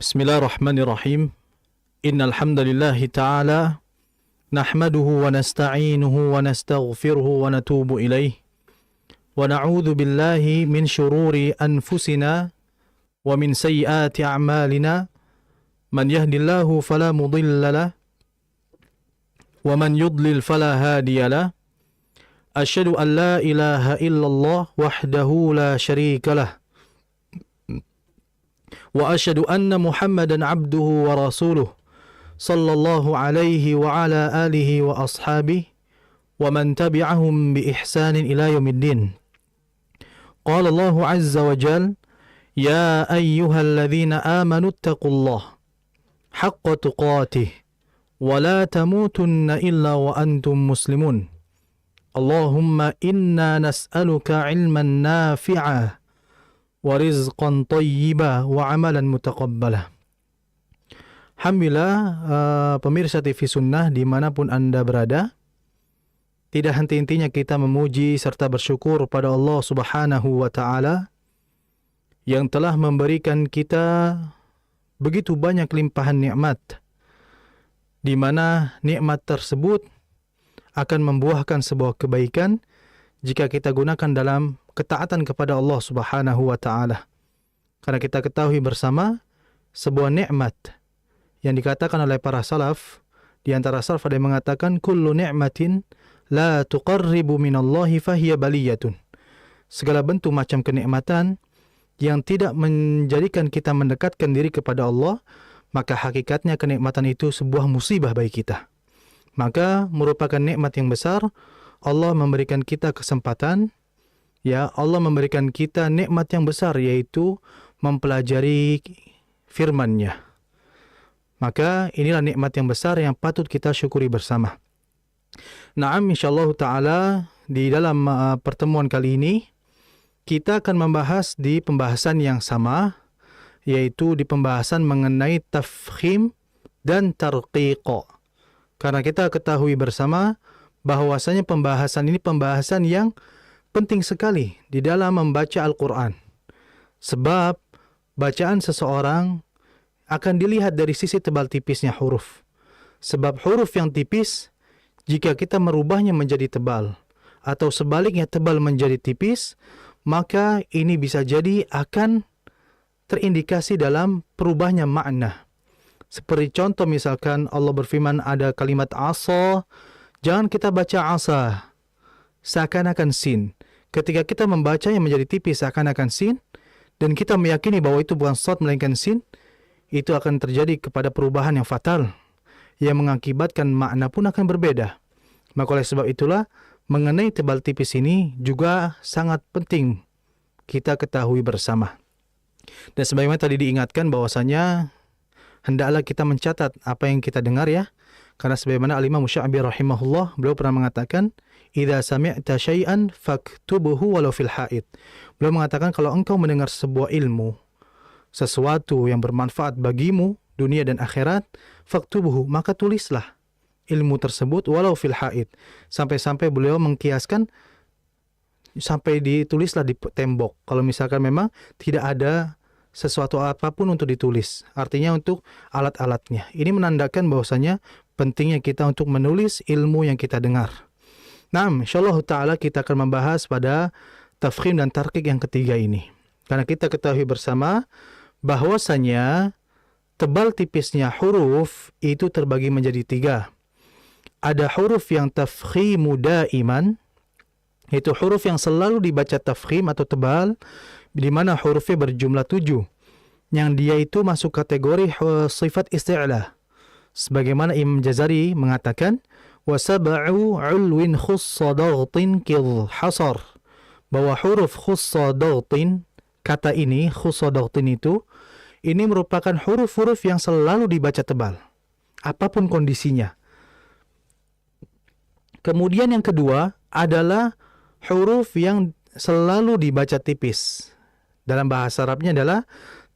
Bismillahirrahmanirrahim. Innal hamdalillah ta'ala nahmaduhu wa nasta'inuhu wa nastaghfiruhu wa natubu ilaih wa na'udzu billahi min shururi anfusina wa min sayyiati a'malina man yahdihillahu fala mudilla lahu wa man yudlil fala hadiya lahu. Asyhadu an la ilaha illallah wahdahu la syarika lah wa asyhadu anna Muhammadan abduhu wa rasuluh sallallahu alaihi wa ala alihi wa ashabihi wa man tabi'ahum bi ihsanin ila yaumiddin. Qala Allah azza wa jalla ya ayyuhalladzina amanu taqullaha haqqa tuqatih wa la tamutunna illa wa antum muslimun. Allahumma inna nas'aluka ilman nafi'ah wa rizqan tayyiba wa amalan mutaqabbala. Alhamdulillah, pemirsa TV Sunnah dimanapun Anda berada, tidak henti-hentinya kita memuji serta bersyukur pada Allah Subhanahu wa Ta'ala yang telah memberikan kita begitu banyak limpahan nikmat, di mana nikmat tersebut akan membuahkan sebuah kebaikan jika kita gunakan dalam ketaatan kepada Allah Subhanahu wa Ta'ala. Karena kita ketahui bersama sebuah nikmat yang dikatakan oleh para salaf, di antara salaf ada yang mengatakan kullu ni'matin la tuqarribu minallahi fahiya baliyatun. Segala bentuk macam kenikmatan yang tidak menjadikan kita mendekatkan diri kepada Allah, maka hakikatnya kenikmatan itu sebuah musibah bagi kita. Maka merupakan nikmat yang besar. Allah memberikan kita kesempatan, Allah memberikan kita nikmat yang besar, yaitu mempelajari firman-Nya. Maka inilah nikmat yang besar yang patut kita syukuri bersama. Naam, insyaallah ta'ala di dalam pertemuan kali ini kita akan membahas di pembahasan yang sama, yaitu di pembahasan mengenai tafkhim dan tarqiq. Karena kita ketahui bersama bahwasanya pembahasan ini pembahasan yang penting sekali di dalam membaca Al-Quran. Sebab bacaan seseorang akan dilihat dari sisi tebal tipisnya huruf. Sebab huruf yang tipis, jika kita merubahnya menjadi tebal, atau sebaliknya tebal menjadi tipis, maka ini bisa jadi akan terindikasi dalam perubahnya makna. Seperti contoh misalkan Allah berfirman ada kalimat asa, jangan kita baca asa seakan-akan sin. Ketika kita membacanya menjadi tipis seakan-akan sin, dan kita meyakini bahwa itu bukan shad melainkan sin, itu akan terjadi kepada perubahan yang fatal, yang mengakibatkan makna pun akan berbeda. Maka oleh sebab itulah, mengenai tebal tipis ini juga sangat penting kita ketahui bersama. Dan sebagaimana tadi diingatkan bahwasanya hendaklah kita mencatat apa yang kita dengar ya. Karena sebagaimana Al-Imam Sya'bi rahimahullah, beliau pernah mengatakan, "Idza sami'ta syai'an faktubuhu walau fil haid." Beliau mengatakan kalau engkau mendengar sebuah ilmu, sesuatu yang bermanfaat bagimu dunia dan akhirat, faktubuhu, maka tulislah ilmu tersebut walau fil haid. Sampai-sampai beliau mengkiaskan sampai ditulislah di tembok. Kalau misalkan memang tidak ada sesuatu apapun untuk ditulis, artinya untuk alat-alatnya. Ini menandakan bahwasanya pentingnya kita untuk menulis ilmu yang kita dengar. Nah, insyaallah ta'ala kita akan membahas pada tafkhim dan tarqiq yang ketiga ini. Karena kita ketahui bersama bahwasanya tebal tipisnya huruf itu terbagi menjadi tiga. Ada huruf yang tafkhimu daiman, itu huruf yang selalu dibaca tafkhim atau tebal, di mana hurufnya berjumlah 7, yang dia itu masuk kategori sifat isti'la. Sebagaimana Imam Jazari mengatakan, wa sab'u ulwin khussa daghtin kidh hasar, bahwa huruf khussa daghtin, kata ini khussa daghtin itu, ini merupakan huruf-huruf yang selalu dibaca tebal, apapun kondisinya. Kemudian yang kedua adalah huruf yang selalu dibaca tipis. Dalam bahasa Arabnya adalah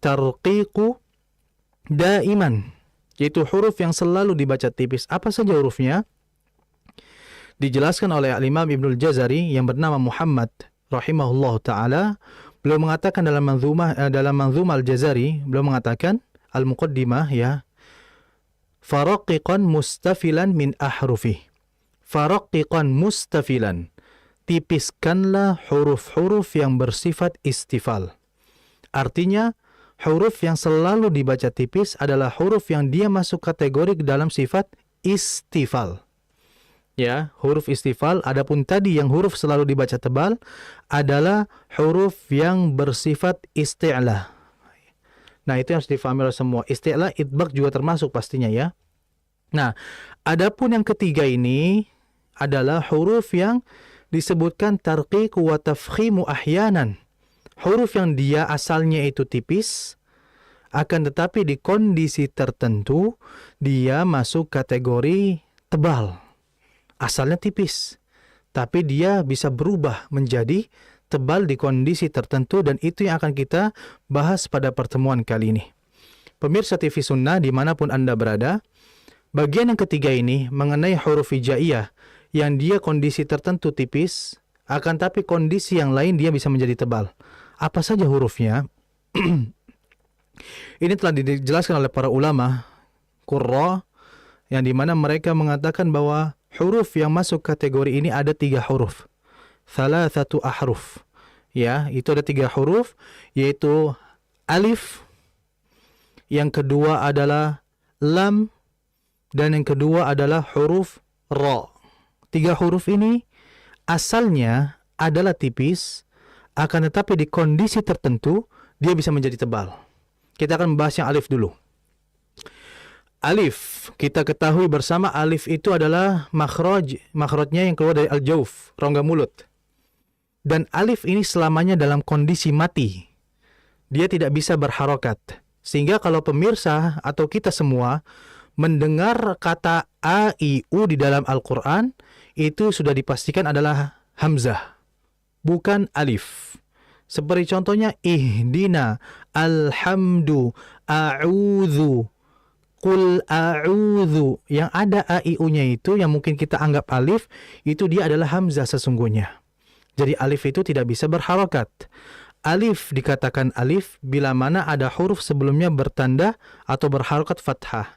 tarqiqu daiman, yaitu huruf yang selalu dibaca tipis. Apa saja hurufnya? Dijelaskan oleh Al-Imam Ibnul Jazari yang bernama Muhammad rahimahullah ta'ala. Beliau mengatakan dalam manzumah Al-Jazari, beliau mengatakan al-muqaddimah ya. Faraqiqan mustafilan min ahrufi. Faraqiqan mustafilan. Tipiskanlah huruf-huruf yang bersifat istifal. Artinya, huruf yang selalu dibaca tipis adalah huruf yang dia masuk kategori dalam sifat istifal. Ya, huruf istifal. Adapun tadi yang huruf selalu dibaca tebal adalah huruf yang bersifat isti'lah. Nah, itu yang harus difahami oleh semua. Isti'lah, idbaq juga termasuk pastinya ya. Nah, adapun yang ketiga ini adalah huruf yang disebutkan tarqiq wa tafkhimu ahyanan. Huruf yang dia asalnya itu tipis, akan tetapi di kondisi tertentu dia masuk kategori tebal. Asalnya tipis, tapi dia bisa berubah menjadi tebal di kondisi tertentu, dan itu yang akan kita bahas pada pertemuan kali ini. Pemirsa TV Sunnah dimanapun Anda berada, bagian yang ketiga ini mengenai huruf hijaiyah yang dia kondisi tertentu tipis, akan tapi kondisi yang lain dia bisa menjadi tebal. Apa saja hurufnya? Ini telah dijelaskan oleh para ulama qurra, yang dimana mereka mengatakan bahwa huruf yang masuk kategori ini ada 3 huruf. Thalathatu ahruf. Ya, itu ada 3 huruf, yaitu alif, yang kedua adalah lam, dan yang kedua adalah huruf ra. 3 huruf ini asalnya adalah tipis, akan tetapi di kondisi tertentu dia bisa menjadi tebal. Kita akan membahas yang alif dulu. Alif, kita ketahui bersama alif itu adalah makhrajnya yang keluar dari al-jauf, rongga mulut. Dan alif ini selamanya dalam kondisi mati. Dia tidak bisa berharokat. Sehingga kalau pemirsa atau kita semua mendengar kata a, i, u di dalam Al-Quran, itu sudah dipastikan adalah hamzah, bukan alif. Seperti contohnya ihdina, alhamdu, a'udhu, qul a'udhu. Yang ada a, i, u-nya itu yang mungkin kita anggap alif, itu dia adalah hamzah sesungguhnya. Jadi alif itu tidak bisa berharokat. Alif dikatakan alif bila mana ada huruf sebelumnya bertanda atau berharokat fathah.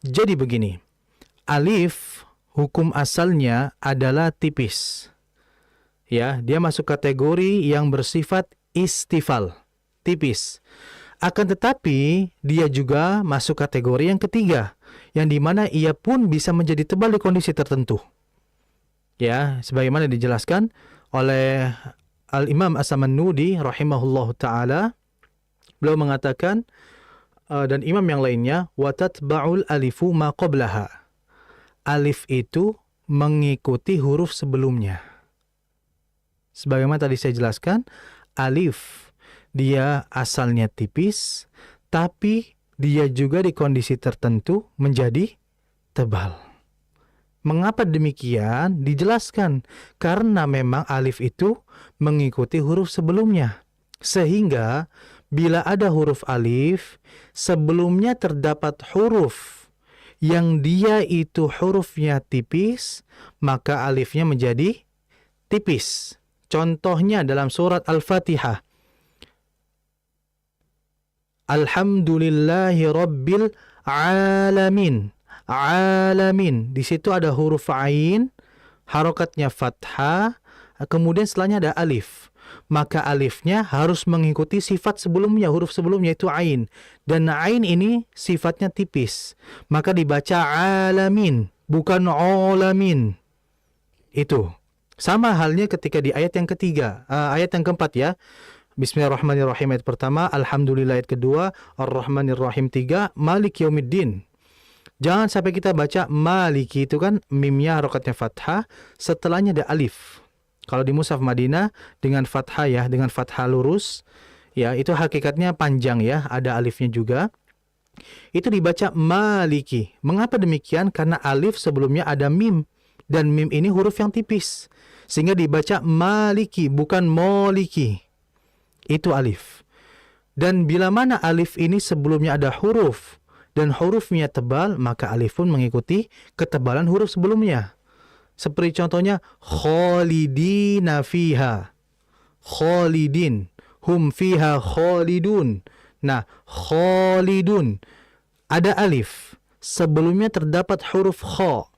Jadi begini, alif hukum asalnya adalah tipis. Ya, dia masuk kategori yang bersifat istifal, tipis. Akan tetapi dia juga masuk kategori yang ketiga, yang dimana ia pun bisa menjadi tebal di kondisi tertentu. Ya, sebagaimana dijelaskan oleh Al-Imam As-Samannudi rahimahullahu ta'ala, beliau mengatakan, dan imam yang lainnya, watatba'ul alifu ma qablaha. Alif itu mengikuti huruf sebelumnya. Sebagaimana tadi saya jelaskan, alif dia asalnya tipis, tapi dia juga di kondisi tertentu menjadi tebal. Mengapa demikian? Dijelaskan. Karena memang alif itu mengikuti huruf sebelumnya. Sehingga bila ada huruf alif, sebelumnya terdapat huruf yang dia itu hurufnya tipis, maka alifnya menjadi tipis. Contohnya dalam surat Al-Fatihah. Alhamdulillahi Rabbil Alamin. Alamin. Di situ ada huruf ain, harokatnya fathah, kemudian setelahnya ada alif. Maka alifnya harus mengikuti sifat sebelumnya, huruf sebelumnya itu ain. Dan ain ini sifatnya tipis. Maka dibaca alamin, bukan olamin. Itu. Sama halnya ketika di ayat yang ketiga, ayat yang keempat ya. Bismillahirrahmanirrahim ayat pertama, Alhamdulillah ayat kedua, Ar-Rahmanirrahim 3, Malik Yaumiddin. Jangan sampai kita baca maliki, itu kan mimnya harokatnya fathah, setelahnya ada alif. Kalau di Mushaf Madinah dengan fathah ya, dengan fathah lurus, ya itu hakikatnya panjang ya, ada alifnya juga. Itu dibaca maliki. Mengapa demikian? Karena alif sebelumnya ada mim, dan mim ini huruf yang tipis. Sehingga dibaca maliki, bukan moliki. Itu alif. Dan bila mana alif ini sebelumnya ada huruf, dan hurufnya tebal, maka alif pun mengikuti ketebalan huruf sebelumnya. Seperti contohnya, khalidina fiha. Khalidin. Hum fiha khalidun. Nah, khalidun. ada alif, sebelumnya terdapat huruf kha.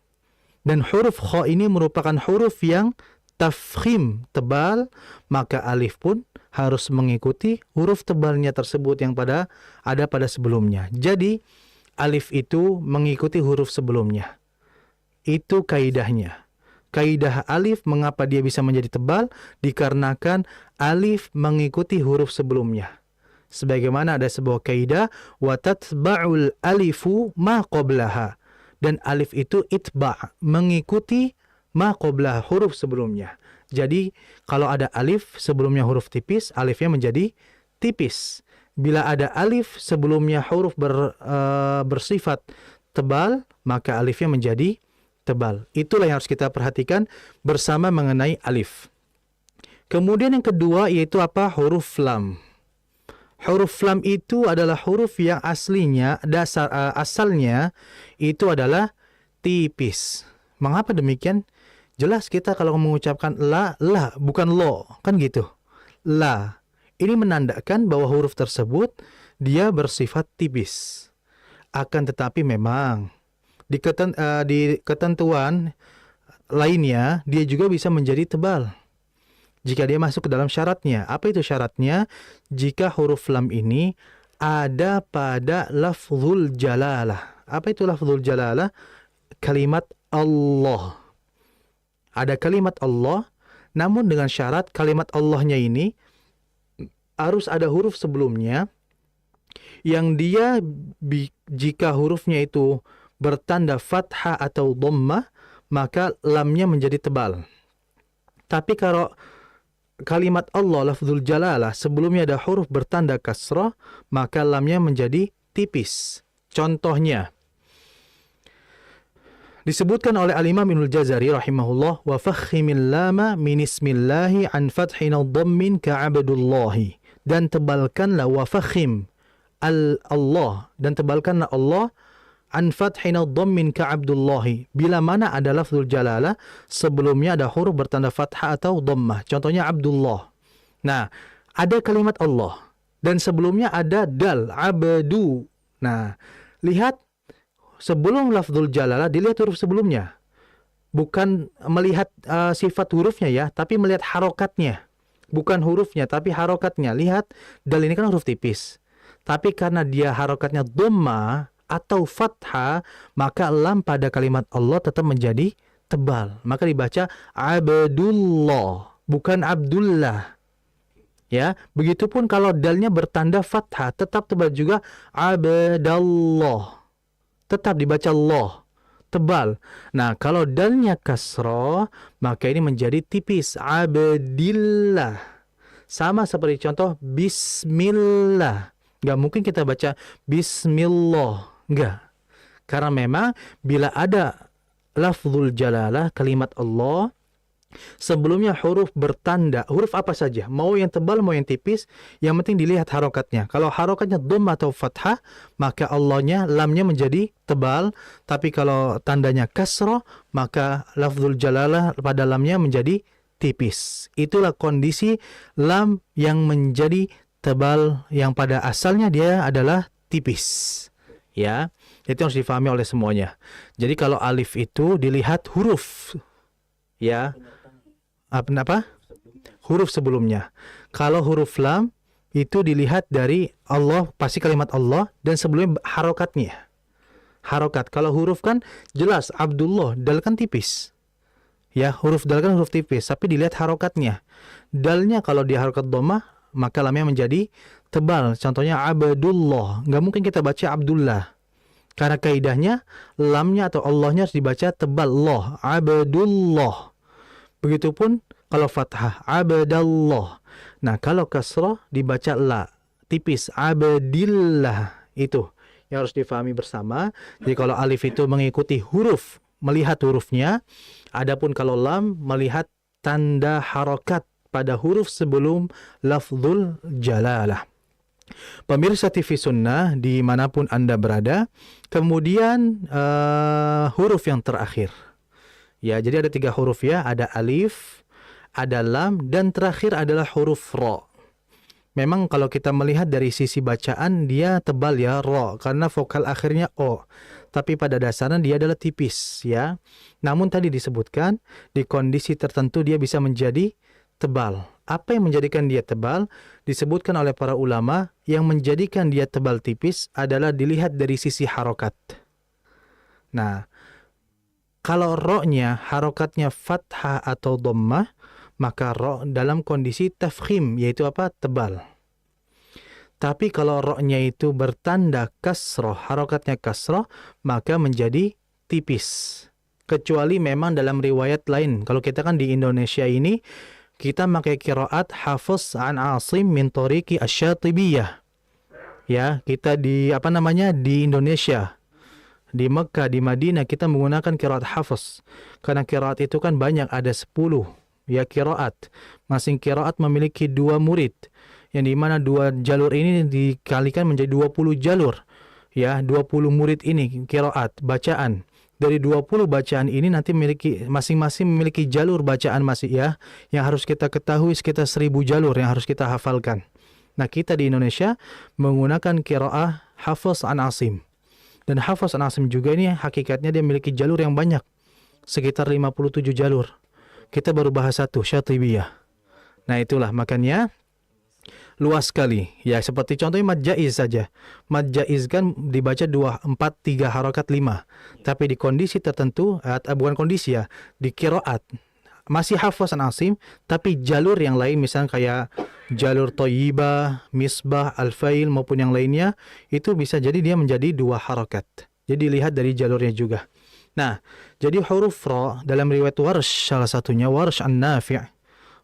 Dan huruf kha ini merupakan huruf yang tafkhim, tebal, maka alif pun harus mengikuti huruf tebalnya tersebut yang ada pada sebelumnya. Jadi alif itu mengikuti huruf sebelumnya. Itu kaidahnya. Kaidah alif mengapa dia bisa menjadi tebal? Dikarenakan alif mengikuti huruf sebelumnya. Sebagaimana ada sebuah kaidah, wa tatba'ul alifu ma qablaha. Dan alif itu itba', mengikuti ma qablaha, huruf sebelumnya. Jadi kalau ada alif sebelumnya huruf tipis, alifnya menjadi tipis. Bila ada alif sebelumnya huruf bersifat tebal, maka alifnya menjadi tebal. Itulah yang harus kita perhatikan bersama mengenai alif. Kemudian yang kedua yaitu apa? Huruf lam. Huruf lam itu adalah huruf yang asalnya itu adalah tipis. Mengapa demikian? Jelas kita kalau mengucapkan la, bukan lo, kan gitu. La. Ini menandakan bahwa huruf tersebut dia bersifat tipis. Akan tetapi memang di ketentuan lainnya dia juga bisa menjadi tebal jika dia masuk ke dalam syaratnya. Apa itu syaratnya? Jika huruf lam ini ada pada lafzul jalalah. Apa itu lafzul jalalah? Kalimat Allah. Ada kalimat Allah, namun dengan syarat kalimat Allahnya ini harus ada huruf sebelumnya yang dia jika hurufnya itu bertanda fathah atau dhammah, maka lamnya menjadi tebal. Tapi kalau kalimat Allah lafzul jalalah sebelumnya ada huruf bertanda kasrah, maka lamnya menjadi tipis. Contohnya disebutkan oleh Al-Imam Ibnul Jazari rahimahullah, wa fakhimil lama min ismillahi an fathin dhammin ka'abdullahi. Dan tebalkanlah wa fakhim Allah, dan tebalkanlah Allah an fathin dhammin ka'abdullahi. Bila mana ada lafzul jalalah sebelumnya ada huruf bertanda fathah atau dhammah. Contohnya Abdullah. Nah, ada kalimat Allah dan sebelumnya ada dal, abdu. Nah, lihat sebelum lafzul jalalah dilihat huruf sebelumnya. Bukan melihat sifat hurufnya ya, tapi melihat harokatnya. Bukan hurufnya, tapi harokatnya. Lihat, dal ini kan huruf tipis. Tapi karena dia harokatnya dhamma atau fathah, maka lam pada kalimat Allah tetap menjadi tebal. Maka dibaca Abdullah, bukan Abdullah. Ya, begitupun kalau dalnya bertanda fathah, tetap tebal juga Abdallah. Tetap dibaca Allah, tebal. Nah, kalau dalnya kasrah, maka ini menjadi tipis. Abdillah. Sama seperti contoh Bismillah. Nggak mungkin kita baca Bismillah. Nggak. Karena memang bila ada lafzul jalalah, kalimat Allah, sebelumnya huruf bertanda, huruf apa saja, mau yang tebal mau yang tipis, yang penting dilihat harokatnya. Kalau harokatnya dhammah atau fathah, maka Allahnya, lamnya menjadi tebal. Tapi kalau tandanya kasrah, maka lafzul jalalah pada lamnya menjadi tipis. Itulah kondisi lam yang menjadi tebal, yang pada asalnya dia adalah tipis. Ya, itu harus difahami oleh semuanya. Jadi kalau alif itu dilihat huruf, ya, apa? Huruf sebelumnya. Kalau huruf lam itu dilihat dari Allah, pasti kalimat Allah, dan sebelumnya harokatnya. Harokat. Kalau huruf kan jelas Abdullah, dal kan tipis. Ya, huruf dal kan huruf tipis, tapi dilihat harokatnya. Dalnya kalau di harokat dhammah, maka lamnya menjadi tebal. Contohnya Abdullah. Nggak mungkin kita baca Abdullah. Karena kaidahnya lamnya atau Allahnya harus dibaca tebal. Allah. Abdullah. Begitupun kalau fathah Abdallah. Nah, kalau kasrah dibaca la, tipis. Abdillah. Itu yang harus difahami bersama. Jadi kalau alif itu mengikuti huruf, melihat hurufnya. Adapun kalau lam melihat tanda harokat pada huruf sebelum lafzul jalalah. Pemirsa TV Sunnah dimanapun Anda berada, kemudian huruf yang terakhir. Ya, jadi ada 3 huruf ya, ada alif, ada lam, dan terakhir adalah huruf ra. Memang kalau kita melihat dari sisi bacaan dia tebal ya ro karena vokal akhirnya o. Tapi pada dasarnya dia adalah tipis ya. Namun tadi disebutkan di kondisi tertentu dia bisa menjadi tebal. Apa yang menjadikan dia tebal? Disebutkan oleh para ulama yang menjadikan dia tebal tipis adalah dilihat dari sisi harokat. Nah, kalau ro-nya harokatnya fathah atau dhammah, maka ro dalam kondisi tafkhim, yaitu apa? Tebal. Tapi kalau ro-nya itu bertanda kasroh, harokatnya kasroh, maka menjadi tipis. Kecuali memang dalam riwayat lain. Kalau kita kan di Indonesia ini, kita pakai qiraat Hafs an Asim min tariqi asy-Syatibiyah. Ya, kita di di Indonesia. Di Mekah, di Madinah kita menggunakan qiraat Hafs. Karena qiraat itu kan banyak, ada 10 ya qiraat. Masing qiraat memiliki 2 murid. Yang dimana 2 jalur ini dikalikan menjadi 20 jalur. Ya, 20 murid ini qiraat, bacaan. Dari 20 bacaan ini nanti masing-masing memiliki jalur bacaan masih ya. Yang harus kita ketahui sekitar 1000 jalur yang harus kita hafalkan. Nah, kita di Indonesia menggunakan qiraah Hafs an Asim. Dan Hafs an Asim juga ini hakikatnya dia memiliki jalur yang banyak. Sekitar 57 jalur. Kita baru bahas 1, Syatibiyah. Nah, itulah makanya luas sekali. Ya, seperti contohnya mad jaiz saja. Mad jaiz kan dibaca 2, 4, 3 harokat 5. Tapi di kondisi tertentu, bukan kondisi ya, di qiraat masih Hafs an Asim, tapi jalur yang lain misalnya kayak jalur Thayyibah, Misbah, Al-Fail maupun yang lainnya, itu bisa jadi dia menjadi 2 harokat. Jadi lihat dari jalurnya juga. Nah, jadi huruf ra dalam riwayat Warsh salah satunya Warsh an-Nafi'.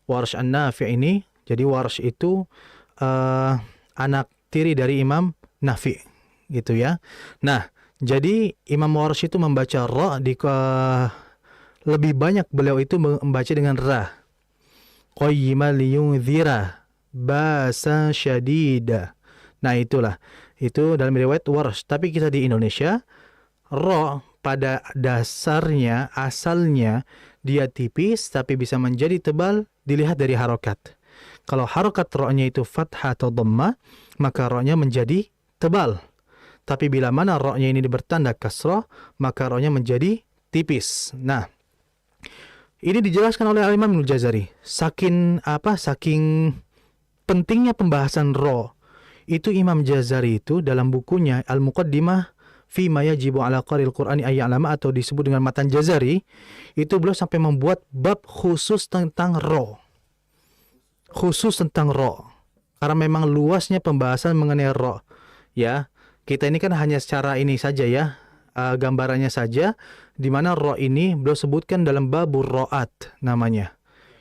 Warsh an-Nafi' ini, jadi Warsh itu anak tiri dari Imam Nafi' gitu ya. Nah, jadi Imam Warsh itu membaca ra lebih banyak beliau itu membaca dengan ra. Qayyima liyunzira basa syadida. Nah, itulah. Itu dalam riwayat Warsh. Tapi kita di Indonesia, ra pada dasarnya, asalnya dia tipis tapi bisa menjadi tebal dilihat dari harokat. Kalau harokat ra-nya itu fathah atau dhammah, maka ra-nya menjadi tebal. Tapi bila mana ra-nya ini bertanda kasrah, maka ra-nya menjadi tipis. Nah, ini dijelaskan oleh Al-Imam Ibnu Jazari. Saking pentingnya pembahasan ra. Itu Imam Jazari itu dalam bukunya Al-Muqaddimah fi ma yajibu ala qaril Qur'ani ayya'lama atau disebut dengan Matan Jazari, itu beliau sampai membuat bab khusus tentang ra. Khusus tentang ra. Karena memang luasnya pembahasan mengenai ra. Ya, kita ini kan hanya secara ini saja ya, gambarannya saja, di mana ra ini beliau sebutkan dalam babur ra'at namanya.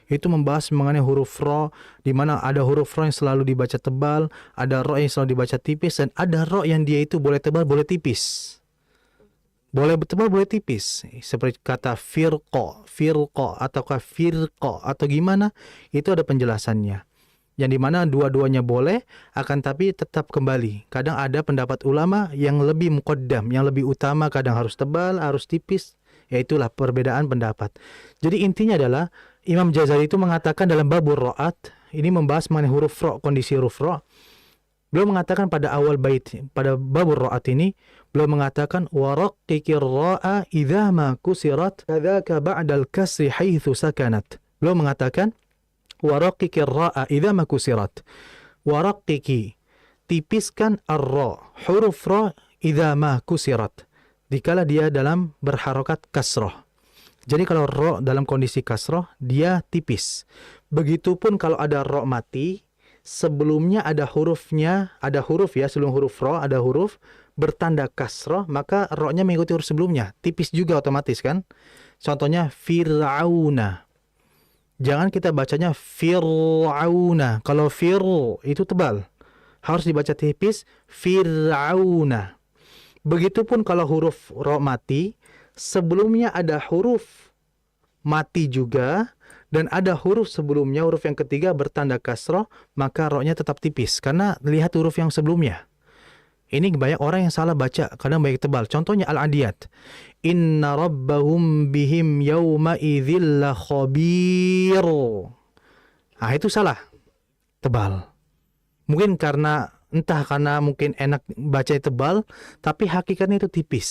Itu membahas mengenai huruf ra, di mana ada huruf ra yang selalu dibaca tebal, ada ra yang selalu dibaca tipis, dan ada ra yang dia itu boleh tebal, boleh tipis. Boleh tebal, boleh tipis. Seperti kata firqa, ataukah firqa, atau gimana, itu ada penjelasannya. Yang dimana dua-duanya boleh, akan tapi tetap kembali. Kadang ada pendapat ulama yang lebih muqaddam, yang lebih utama, kadang harus tebal, harus tipis. Ya itulah perbedaan pendapat. Jadi intinya adalah Imam Jazari itu mengatakan dalam babur ra'at, ini membahas mengenai huruf ra, kondisi huruf ra. Beliau mengatakan pada awal bait, pada babur ra'at ini, beliau mengatakan waraqiqir ra'a idza ma kusirat kadzaka ba'dal kasri haitsu sakanat. Beliau mengatakan waraqiqir ra'a idza ma kusirat. Waraqiqi, tipiskan ar-ra, huruf ra idza ma kusirat, dikala dia dalam berharokat kasrah. Jadi kalau ra dalam kondisi kasrah, dia tipis. Begitupun kalau ada ra mati, sebelumnya ada hurufnya, ada huruf ya, sebelum huruf ra ada huruf bertanda kasrah, maka ra-nya mengikuti huruf sebelumnya. Tipis juga otomatis kan? Contohnya Fir'auna. Jangan kita bacanya Fir'auna. Kalau fir itu tebal. Harus dibaca tipis Fir'auna. Begitupun kalau huruf ra mati, sebelumnya ada huruf mati juga, dan ada huruf sebelumnya, huruf yang ketiga bertanda kasrah, maka ra-nya tetap tipis, karena lihat huruf yang sebelumnya. Ini banyak orang yang salah baca, kadang banyak tebal. Contohnya Al-Adiyat. Inna rabbahum bihim yawma idzil khabir. Nah, itu salah. Tebal. Mungkin entah karena mungkin enak bacanya tebal, tapi hakikatnya itu tipis.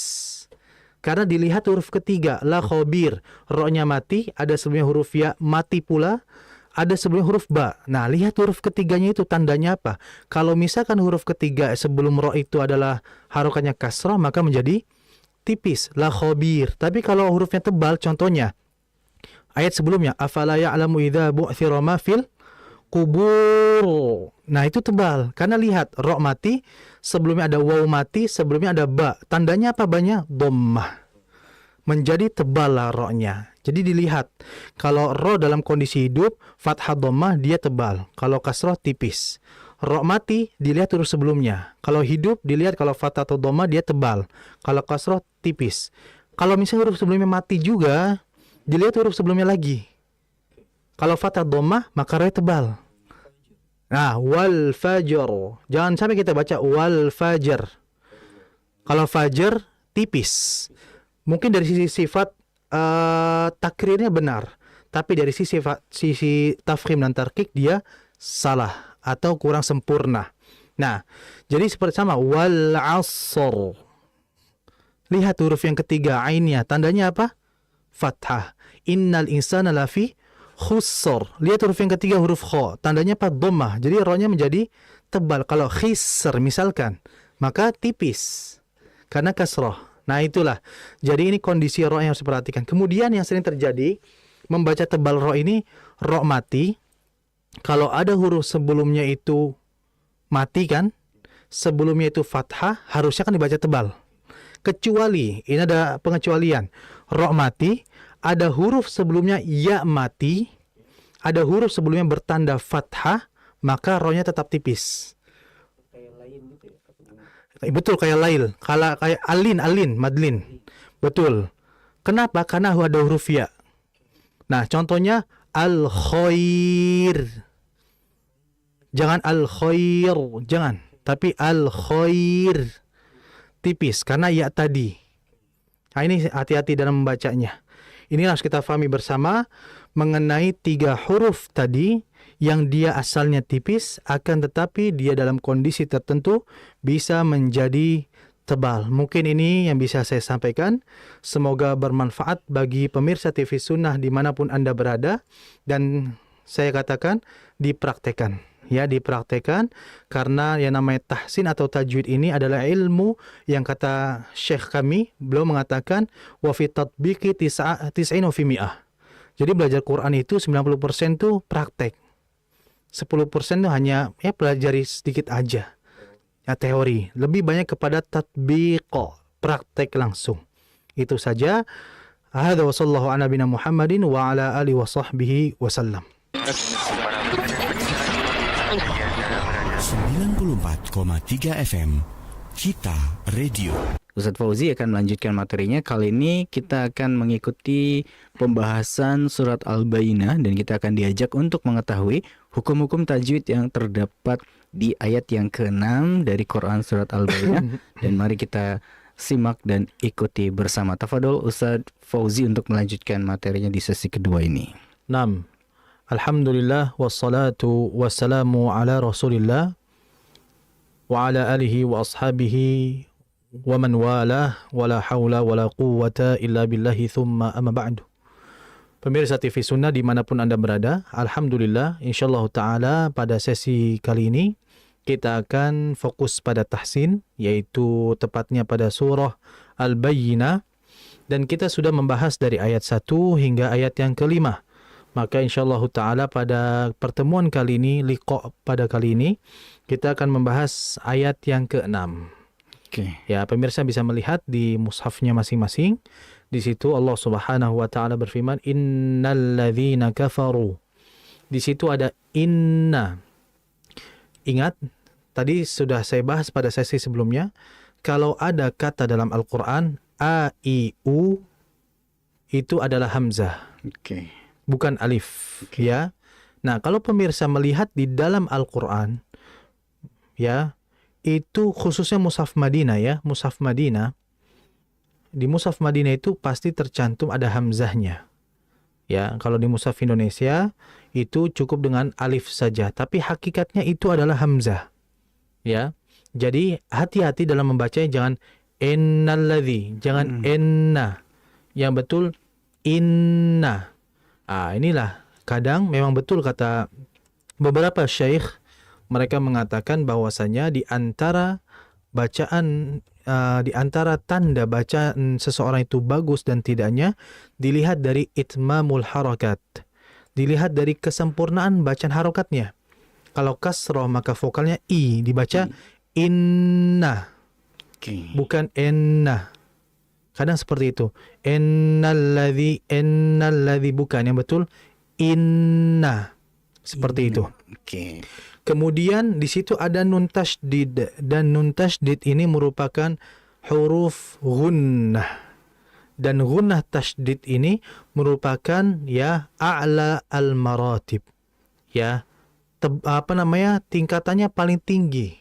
Karena dilihat huruf ketiga, la khobir, ro-nya mati, ada sebelumnya huruf ya mati pula, ada sebelumnya huruf ba. Nah, lihat huruf ketiganya itu tandanya apa? Kalau misalkan huruf ketiga sebelum ro itu adalah harokannya kasrah, maka menjadi tipis, la khobir. Tapi kalau hurufnya tebal, contohnya ayat sebelumnya, afala ya'lamu idza bu'thira ma fil kubur. Nah, itu tebal. Karena lihat, ro mati, sebelumnya ada waw mati, sebelumnya ada ba. Tandanya apa banyak? Dhammah. Menjadi tebal lah ro-nya. Jadi dilihat, kalau ro dalam kondisi hidup, fathah dhammah, dia tebal. Kalau kasrah, tipis. Ro mati, dilihat huruf sebelumnya. Kalau hidup, dilihat kalau fathah atau dhammah, dia tebal. Kalau kasrah, tipis. Kalau misalnya huruf sebelumnya mati juga, dilihat huruf sebelumnya lagi. Kalau fathah dhammah, maka ro tebal. Nah, wal fajr. Jangan sampai kita baca wal fajr. Kalau fajr, tipis. Mungkin dari sisi sifat takrirnya benar, tapi dari sisi tafkhim dan tarkik dia salah atau kurang sempurna. Nah, jadi seperti sama wal asr. Lihat huruf yang ketiga ainnya, tandanya apa? Fathah. Innal insana lafi khusr. Lihat huruf yang ketiga huruf kha, tandanya apa? Dhammah. Jadi ro-nya menjadi tebal. Kalau khisr misalkan, maka tipis karena kasrah. Nah, itulah. Jadi ini kondisi ro yang harus diperhatikan. Kemudian yang sering terjadi membaca tebal ro ini, ro mati. Kalau ada huruf sebelumnya itu mati kan, sebelumnya itu fathah, harusnya kan dibaca tebal. Kecuali, ini ada pengecualian. Ro mati, ada huruf sebelumnya ya mati, ada huruf sebelumnya bertanda fathah, maka ro-nya tetap tipis. Betul, kayak lail, kayak alin, madlin. Betul. Kenapa? Karena ada huruf ya. Nah, contohnya al-khair. Jangan al-khair, jangan. Tapi al-khair. Tipis, karena ya tadi. Nah, ini hati-hati dalam membacanya. Ini harus kita pahami bersama mengenai 3 huruf tadi yang dia asalnya tipis, akan tetapi dia dalam kondisi tertentu bisa menjadi tebal. Mungkin ini yang bisa saya sampaikan. Semoga bermanfaat bagi pemirsa TV Sunnah dimanapun Anda berada. Dan saya katakan dipraktekan. Ya, dipraktekan, karena yang namanya tahsin atau tajwid ini adalah ilmu yang kata Syekh kami, beliau mengatakan wa fi tatbiqi 90 fi 100. Jadi belajar Quran itu 90% itu praktek. 10% itu hanya pelajari sedikit aja. Ya, teori. Lebih banyak kepada tatbiq, praktek langsung. Itu saja. Hadza wa sallallahu ala nabiyina Muhammadin wa ala alihi wa sahbihi wasallam. 94,3 FM Kita Radio. Ustadz Fauzi akan melanjutkan materinya. Kali ini kita akan mengikuti pembahasan surat Al-Bayyinah dan kita akan diajak untuk mengetahui hukum-hukum tajwid yang terdapat di ayat yang ke-6 dari Quran surat Al-Bayyinah. Dan mari kita simak dan ikuti bersama. Tafadhol Ustadz Fauzi untuk melanjutkan materinya di sesi kedua ini. Naam. Alhamdulillah wassalatu wassalamu ala Rasulillah wa ala alihi wa ashabihi wa man walah wala haula wala quwwata illa billahi thumma amma ba'du. Pemirsa TV Sunnah dimanapun Anda berada, alhamdulillah insyaallah ta'ala pada sesi kali ini kita akan fokus pada tahsin, yaitu tepatnya pada surah Al-Bayyinah, dan kita sudah membahas dari ayat 1 hingga ayat yang ke-5. Maka insyaallah ta'ala pada pertemuan kali ini, liqa pada kali ini, kita akan membahas ayat yang ke-6. Oke. Ya, pemirsa bisa melihat di mushafnya masing-masing. Di situ Allah Subhanahu wa taala berfirman, "Innal ladzina kafaru." Di situ ada inna. Ingat, tadi sudah saya bahas pada sesi sebelumnya, kalau ada kata dalam Al-Qur'an a i u itu adalah hamzah. Oke. Bukan alif, ya. Nah, kalau pemirsa melihat di dalam Al-Qur'an, ya, itu khususnya Mushaf Madinah, ya, Mushaf Madinah. Di Mushaf Madinah itu pasti tercantum ada hamzahnya. Ya, kalau di mushaf Indonesia itu cukup dengan alif saja, tapi hakikatnya itu adalah hamzah. Ya. Jadi hati-hati dalam membacanya, jangan innalladzi, jangan enna. Yang betul inna. Inilah kadang memang betul kata beberapa syekh, mereka mengatakan bahwasanya di antara bacaan di antara tanda bacaan seseorang itu bagus dan tidaknya dilihat dari itmamul harakat. Dilihat dari kesempurnaan bacaan harokatnya. Kalau kasroh maka vokalnya i, dibaca inna. Bukan enna. Kadang seperti itu. Ennalladzi bukan, yang betul inna. Seperti itu. Kemudian di situ ada nun tasydid, dan nun tasydid ini merupakan huruf gunnah. Dan gunnah tasydid ini merupakan ya a'la al-maratib. Ya, tingkatannya paling tinggi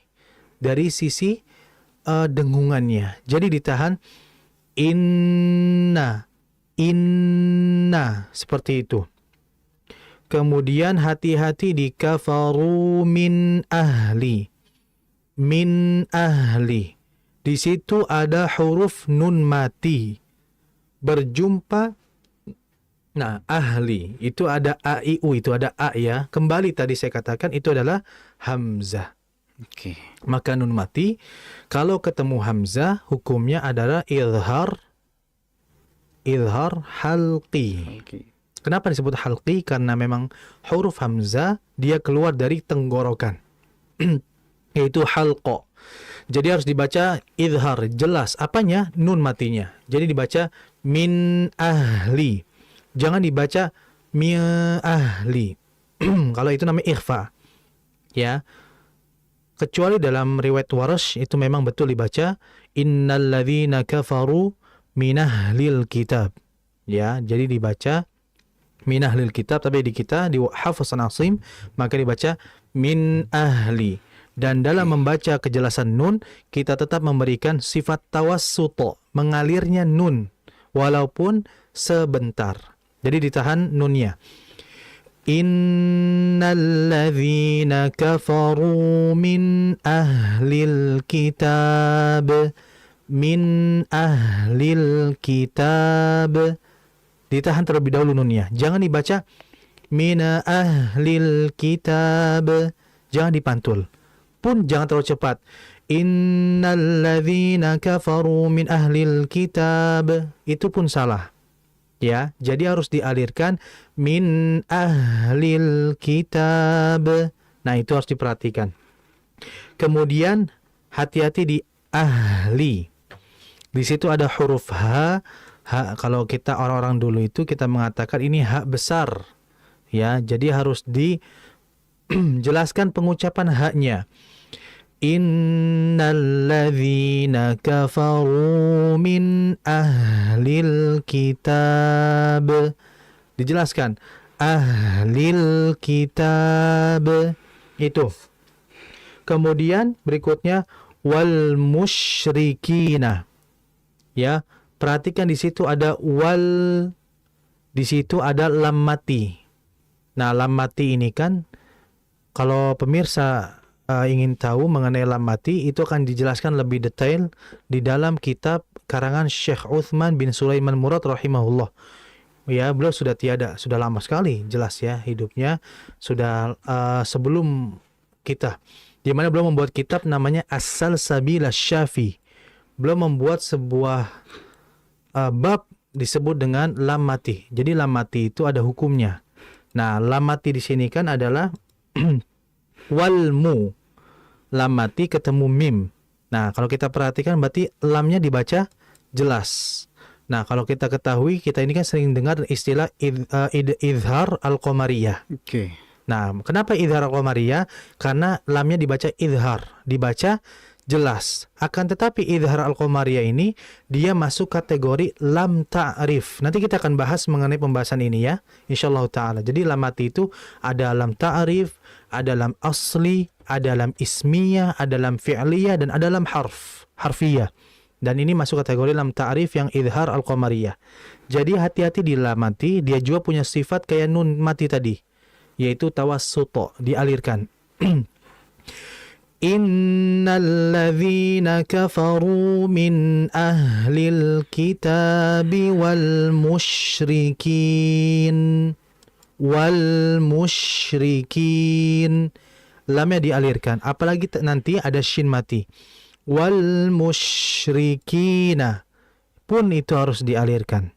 dari sisi dengungannya. Jadi ditahan inna seperti itu. Kemudian hati-hati di kafaru min ahli. Di situ ada huruf nun mati berjumpa. Nah, ahli itu ada a i u, itu ada a ya. Kembali tadi saya katakan itu adalah hamzah. Maka nun mati kalau ketemu hamzah hukumnya adalah izhar halqi. Kenapa disebut halqi? Karena memang huruf hamzah dia keluar dari tenggorokan. Yaitu halqa. Jadi harus dibaca izhar, jelas apanya? Nun matinya. Jadi dibaca min ahli. Jangan dibaca mi ahli. Kalau itu namanya ikhfa. Ya. Kecuali dalam riwayat Warsh itu memang betul dibaca innalladzina kafaru min ahlil kitab. Ya, jadi dibaca min ahlil kitab, tapi di kita di Hafs an Asim maka dibaca min ahli. Dan dalam membaca kejelasan nun kita tetap memberikan sifat tawassuto, mengalirnya nun walaupun sebentar. Jadi ditahan nunnya. Innalladzina kafaru min ahlil kitab, min ahlil kitab. Ditahan terlebih dahulu nunnya. Jangan dibaca mina ahlil kitab. Jangan dipantul. Pun jangan terlalu cepat. Innalladzina kafaru min ahlil kitab. Itu pun salah. Ya, jadi harus dialirkan min ahlil kitab. Nah, itu harus diperhatikan. Kemudian hati-hati di ahli. Di situ ada huruf ha. Kalau kita orang-orang dulu itu kita mengatakan ini hak besar. Ya, jadi harus dijelaskan pengucapan haknya. Innalladzina kafaru min ahlil kitab. Dijelaskan ahlil kitab itu. Kemudian berikutnya wal musyrikina. Ya, perhatikan di situ ada wal, di situ ada lam mati. Nah, lam mati ini kan kalau pemirsa ingin tahu mengenai lam mati itu akan dijelaskan lebih detail di dalam kitab karangan Syekh Uthman bin Sulaiman Murad rahimahullah. Ya, beliau sudah tiada, sudah lama sekali jelas ya hidupnya, sudah sebelum kita. Di mana beliau membuat kitab namanya As-Salsabil Asy-Syafi. Beliau membuat sebuah bab disebut dengan lam mati. Jadi lam mati itu ada hukumnya. Nah, lam mati di sini kan adalah walmu. Lam mati ketemu mim. Nah, kalau kita perhatikan berarti lamnya dibaca jelas. Nah, kalau kita ketahui, kita ini kan sering dengar istilah izhar al-qamariyah. Oke. Nah, kenapa izhar al-qamariyah? Karena lamnya dibaca izhar, dibaca jelas. Akan tetapi izhar al-qamariyah ini dia masuk kategori lam ta'rif. Nanti kita akan bahas mengenai pembahasan ini ya, insyaallah taala. Jadi lam mati itu ada lam ta'rif, ada lam asli, ada lam ismiyah, ada lam fi'liyah, dan ada lam harfiyah. Dan ini masuk kategori dalam ta'rif yang idhar al-qamariyah. Jadi hati-hati di lam mati, dia juga punya sifat kayak nun mati tadi, yaitu tawassuto, dialirkan. Innalladzina kafaru min ahlil kitabi wal musyrikin. Lamnya dialirkan, apalagi nanti ada shin mati. Wal musyrikina pun itu harus dialirkan.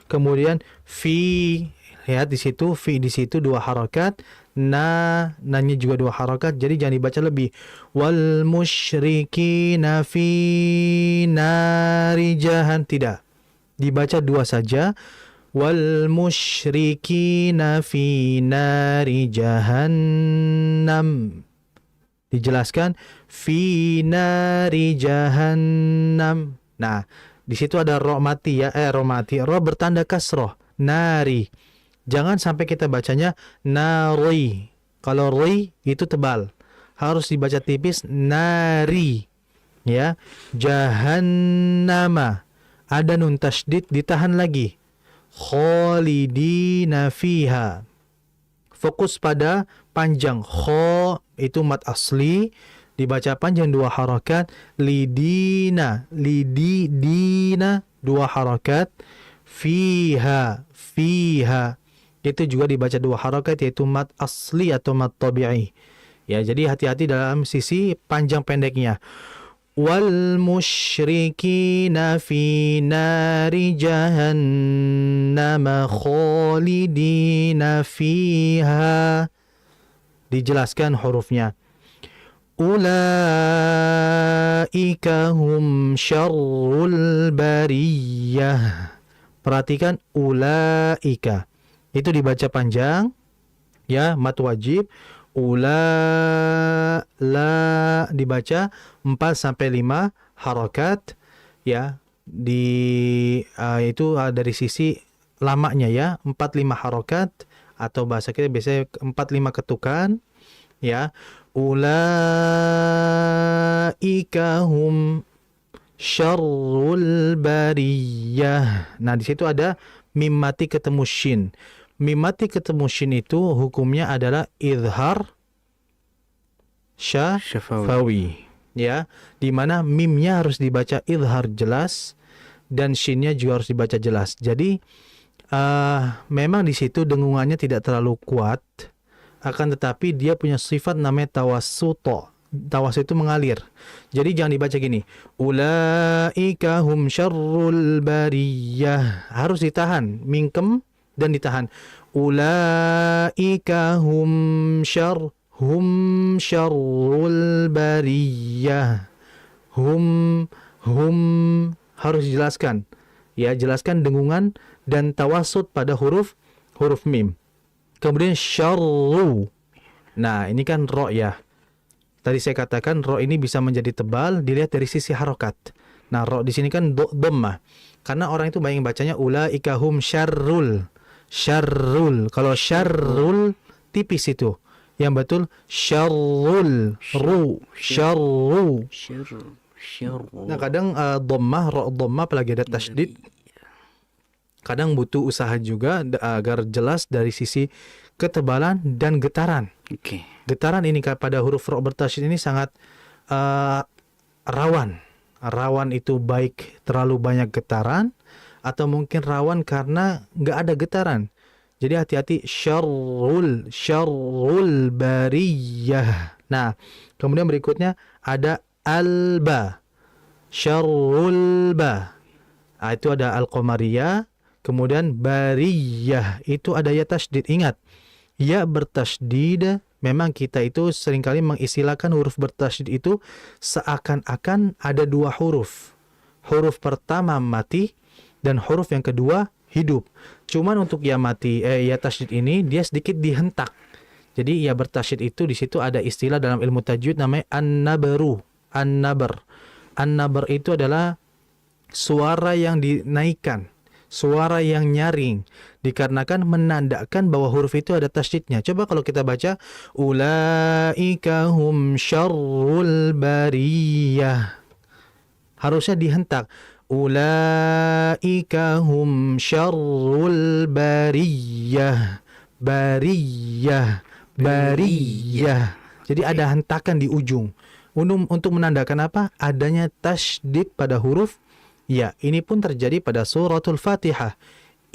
Kemudian fi, lihat di situ, fi di situ 2 harakat, nanya juga 2 harakat, jadi jangan dibaca lebih. Wal musyrikina fi nari jahan, tidak, dibaca 2 saja. Wal musyrikina fi nari jahannam, dijelaskan fi nari jahannam. Nah, di situ ada ro mati ya, ro mati, ro bertanda kasroh, nari. Jangan sampai kita bacanya nari. Kalau ri itu tebal, harus dibaca tipis, nari. Ya, jahannama, ada nun tasydid, ditahan lagi. Khalidina fiha, fokus pada panjang. Kho itu mat asli, dibaca panjang 2 harakat. Lidina, lidina 2 harakat. Fiha, fiha itu juga dibaca 2 harakat, yaitu mat asli atau mat tabi'i. Ya, jadi hati-hati dalam sisi panjang pendeknya. Wal musyrikina fi nari jahannam khalidina fiha, dijelaskan hurufnya. Ulaika hum syarrul bariyah. Perhatikan ulaika, itu dibaca panjang ya, mat wajib. La dibaca 4-5 harakat ya, di itu dari sisi lamanya ya, 4-5 harakat, atau bahasa kita biasanya 4-5 ketukan ya. Ulaika hum syarrul bariyah. Nah, di situ ada mim mati ketemu shin. Mim mati ketemu shin itu hukumnya adalah idhar syafawi ya, di mana mimnya harus dibaca idhar jelas dan shinnya juga harus dibaca jelas. Jadi memang di situ dengungannya tidak terlalu kuat, akan tetapi dia punya sifat namanya tawassuto. Tawas itu mengalir. Jadi jangan dibaca gini, ulaika hum syarrul bariyah, harus ditahan, mingkem dan ditahan. Ulaika hum syarrul bariyah. Hum harus dijelaskan. Ya, jelaskan dengungan dan tawassut pada huruf mim. Kemudian syarru. Nah, ini kan ro ya. Tadi saya katakan ro ini bisa menjadi tebal dilihat dari sisi harokat. Nah, ro di sini kan dhammah. Karena orang itu banyak bacanya ulaika hum syarrul. Syarrul. Kalau syarrul tipis itu. Yang betul syarrul. Syarru. Nah, kadang dhammah, ro dhammah apalagi ada tasydid. Kadang butuh usaha juga agar jelas dari sisi ketebalan dan getaran. Oke. Getaran ini pada huruf ro bertasydid ini sangat rawan. Rawan itu baik terlalu banyak getaran, atau mungkin rawan karena nggak ada getaran. Jadi hati-hati, syarrul bariyah. Nah, kemudian berikutnya ada alba, syarrul ba. Nah, itu ada al-qamariyah. Kemudian bariyah itu ada ya tasydid. Ingat, ya bertasydid, memang kita itu seringkali mengistilahkan huruf bertasydid itu seakan-akan ada 2 huruf. Huruf pertama mati dan huruf yang kedua hidup. Cuman untuk ya mati, ya tasydid ini dia sedikit dihentak. Jadi ya bertasydid itu di situ ada istilah dalam ilmu tajwid namanya an-nabru. An-nabr. An-nabr itu adalah suara yang dinaikkan, suara yang nyaring, dikarenakan menandakan bahwa huruf itu ada tasydidnya. Coba kalau kita baca ulaika hum syarrul bariyah, harusnya dihentak. Ulaika hum syarrul bariyah. Bariyah. Jadi ada hentakan di ujung. Untuk menandakan apa? Adanya tasydid pada huruf ya. Ini pun terjadi pada suratul Fatihah.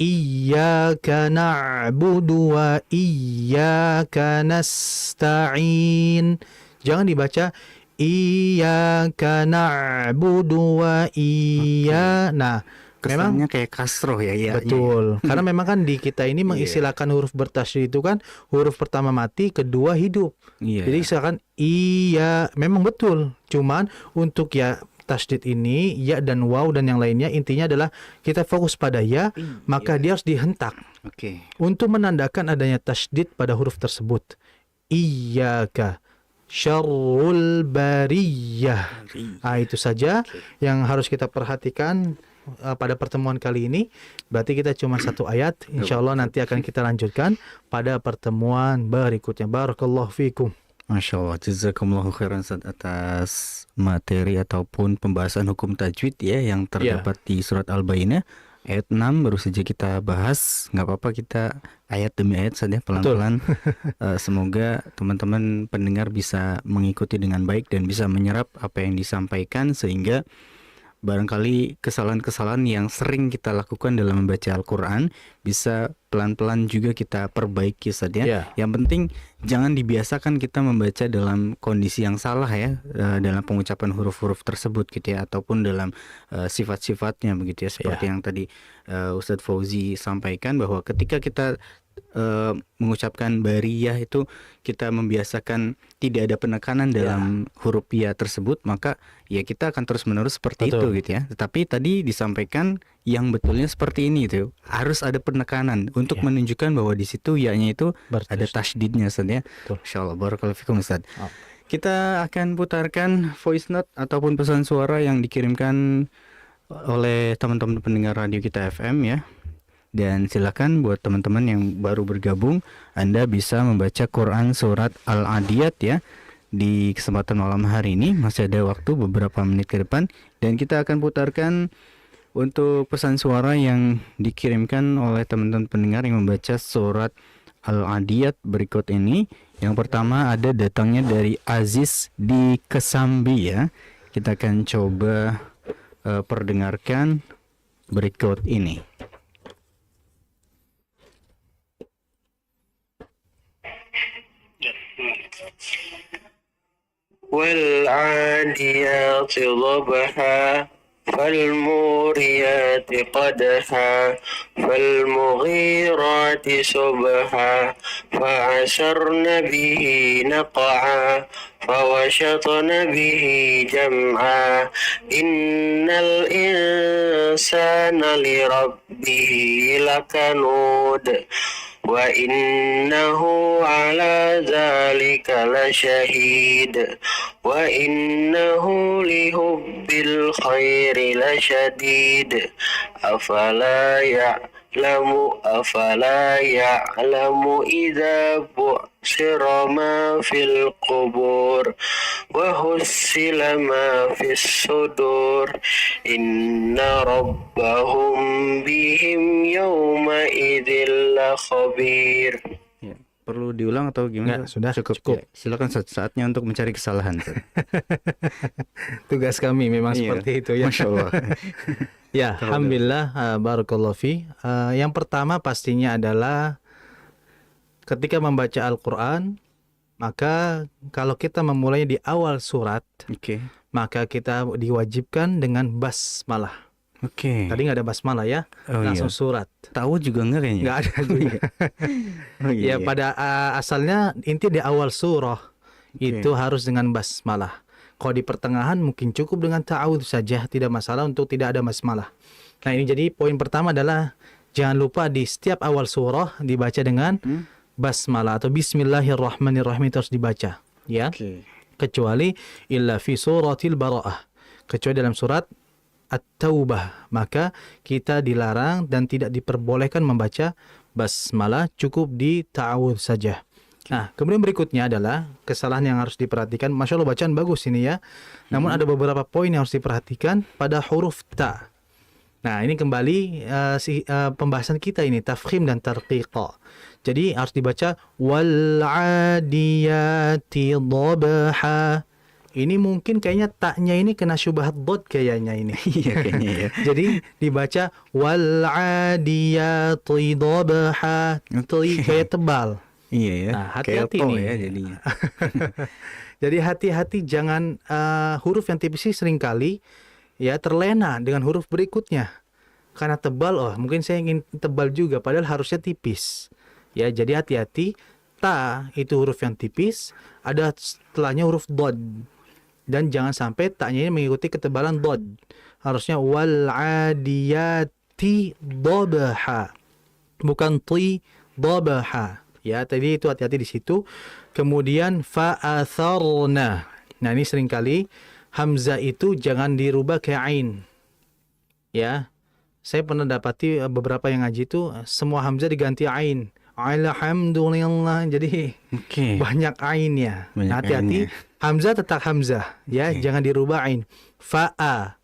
Iyyaka na'budu wa iyyaka nasta'in. Jangan dibaca Iyyaka na'budu wa Nah, Kesannya kayak kasroh ya. betul. Karena memang kan di kita ini mengistilahkan huruf bertasydid itu kan huruf pertama mati, kedua hidup. Jadi misalkan memang betul. Cuman untuk ya tasydid ini ya dan waw dan yang lainnya intinya adalah kita fokus pada ya, maka dia harus dihentak. Untuk menandakan adanya tasydid pada huruf tersebut. Iyyaka syarrul bariyah. Itu saja yang harus kita perhatikan pada pertemuan kali ini. Berarti kita cuma satu ayat. Insya Allah nanti akan kita lanjutkan pada pertemuan berikutnya. Barakallahu fikum. Masya Allah, jazakumullahu khairan Ustaz atas materi ataupun pembahasan hukum tajwid ya yang terdapat di surat Al-Bayyinah ayat 6 baru saja kita bahas. Nggak apa-apa, kita ayat demi ayat saja pelan-pelan. Semoga teman-teman pendengar bisa mengikuti dengan baik dan bisa menyerap apa yang disampaikan, sehingga barangkali kesalahan-kesalahan yang sering kita lakukan dalam membaca Al-Quran bisa pelan-pelan juga kita perbaiki saja. Yang penting jangan dibiasakan kita membaca dalam kondisi yang salah ya, dalam pengucapan huruf-huruf tersebut gitu ya, ataupun dalam sifat-sifatnya begitu ya. Seperti yang tadi Ustadz Fauzi sampaikan, bahwa ketika kita mengucapkan bariyah itu kita membiasakan tidak ada penekanan dalam huruf ya tersebut, maka ya kita akan terus-menerus seperti itu gitu ya. Tetapi tadi disampaikan yang betulnya seperti ini itu harus ada penekanan untuk menunjukkan bahwa di situ ya-nya itu ada tasydidnya Ustaz ya. Insyaallah. Barakallahu fikum Ustaz. Kita akan putarkan voice note ataupun pesan suara yang dikirimkan oleh teman-teman pendengar radio kita FM ya. Dan silakan buat teman-teman yang baru bergabung, Anda bisa membaca Quran surat Al-Adiyat ya di kesempatan malam hari ini. Masih ada waktu beberapa menit ke depan, dan kita akan putarkan untuk pesan suara yang dikirimkan oleh teman-teman pendengar yang membaca surat Al-Adiyat berikut ini. Yang pertama ada datangnya dari Aziz di Kesambi ya. Kita akan coba perdengarkan berikut ini. والعاديات ضبحا فالموريات قدحا فالمغيرات صبحا فعسرن به نقعا فوسطن به جمعا إن الإنسان لربه لكنود وإنه على ذلك لشهيد وإنه لحب الخير لشديد أفلا يعلم إذا بعثر ما في القبور وحصل ما في الصدور إن ربهم بهم يومئذ لخبير. Perlu diulang atau gimana? Sudah cukup. Ya, silakan saatnya untuk mencari kesalahan. Tugas kami memang seperti itu ya. Masya Allah. Ya, alhamdulillah, barakallahu fi. Yang pertama pastinya adalah ketika membaca Al-Quran, maka kalau kita memulainya di awal surat, maka kita diwajibkan dengan basmalah. Tadi nggak ada basmalah ya, langsung surat. Tahu juga nggak kayaknya? Nggak ada juga. Ya pada asalnya inti di awal surah itu harus dengan basmalah. Kalau di pertengahan mungkin cukup dengan ta'awudz saja, tidak masalah untuk tidak ada basmalah. Nah ini jadi poin pertama adalah jangan lupa di setiap awal surah dibaca dengan basmalah atau Bismillahirrahmanirrahim itu harus dibaca. Ya. Kecuali illa fi suratil bara'ah. Kecuali dalam surat At-Taubah, maka kita dilarang dan tidak diperbolehkan membaca basmalah, cukup di ta'awudz saja. Nah, kemudian berikutnya adalah kesalahan yang harus diperhatikan. Masya Allah bacaan bagus ini ya. Namun ada beberapa poin yang harus diperhatikan pada huruf ta. Nah, ini kembali pembahasan kita ini tafkhim dan tarqiqa. Jadi harus dibaca wal adiyati dhabha. Ini mungkin kayaknya taknya ini kena syubhat dot kayaknya ini. Iya kayaknya ya. Jadi dibaca wal adiyati dhabha. Kayak tebal. Iya ya. Nah, hati-hati Kayak nih. ya jadinya. Jadi hati-hati jangan huruf yang tipis ini seringkali ya terlena dengan huruf berikutnya. Karena tebal, mungkin saya ingin tebal juga padahal harusnya tipis. Ya, jadi hati-hati, ta itu huruf yang tipis, ada setelahnya huruf dod. Dan jangan sampai ta-nya ini mengikuti ketebalan dod. Harusnya wal adiyati dhabha. Bukan ti dhabha. Ya, tadi itu hati-hati di situ. Kemudian fa'atharna. Nah, ini seringkali hamzah itu jangan dirubah ke ain. Ya. Saya pernah dapati beberapa yang ngaji itu semua hamzah diganti ain. Alhamdulillah. Jadi banyak ainnya. Nah, hati-hati. Hamzah tetap hamzah, ya, jangan dirubah ain. Fa'atharna.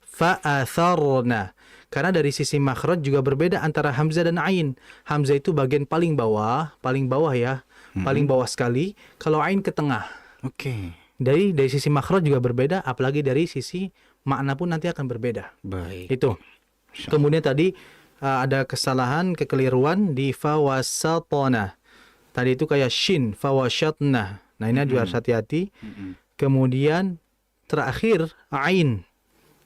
Karena dari sisi makhraj juga berbeda antara hamzah dan ain. Hamzah itu bagian paling bawah ya, paling bawah sekali. Kalau ain ke tengah. Dari sisi makhraj juga berbeda, apalagi dari sisi makna pun nanti akan berbeda. Baik. Itu. Kemudian tadi ada kesalahan, kekeliruan di fawasatona. Tadi itu kayak shin, fawashatna. Nah, ini juga harus hati-hati. Kemudian terakhir ain.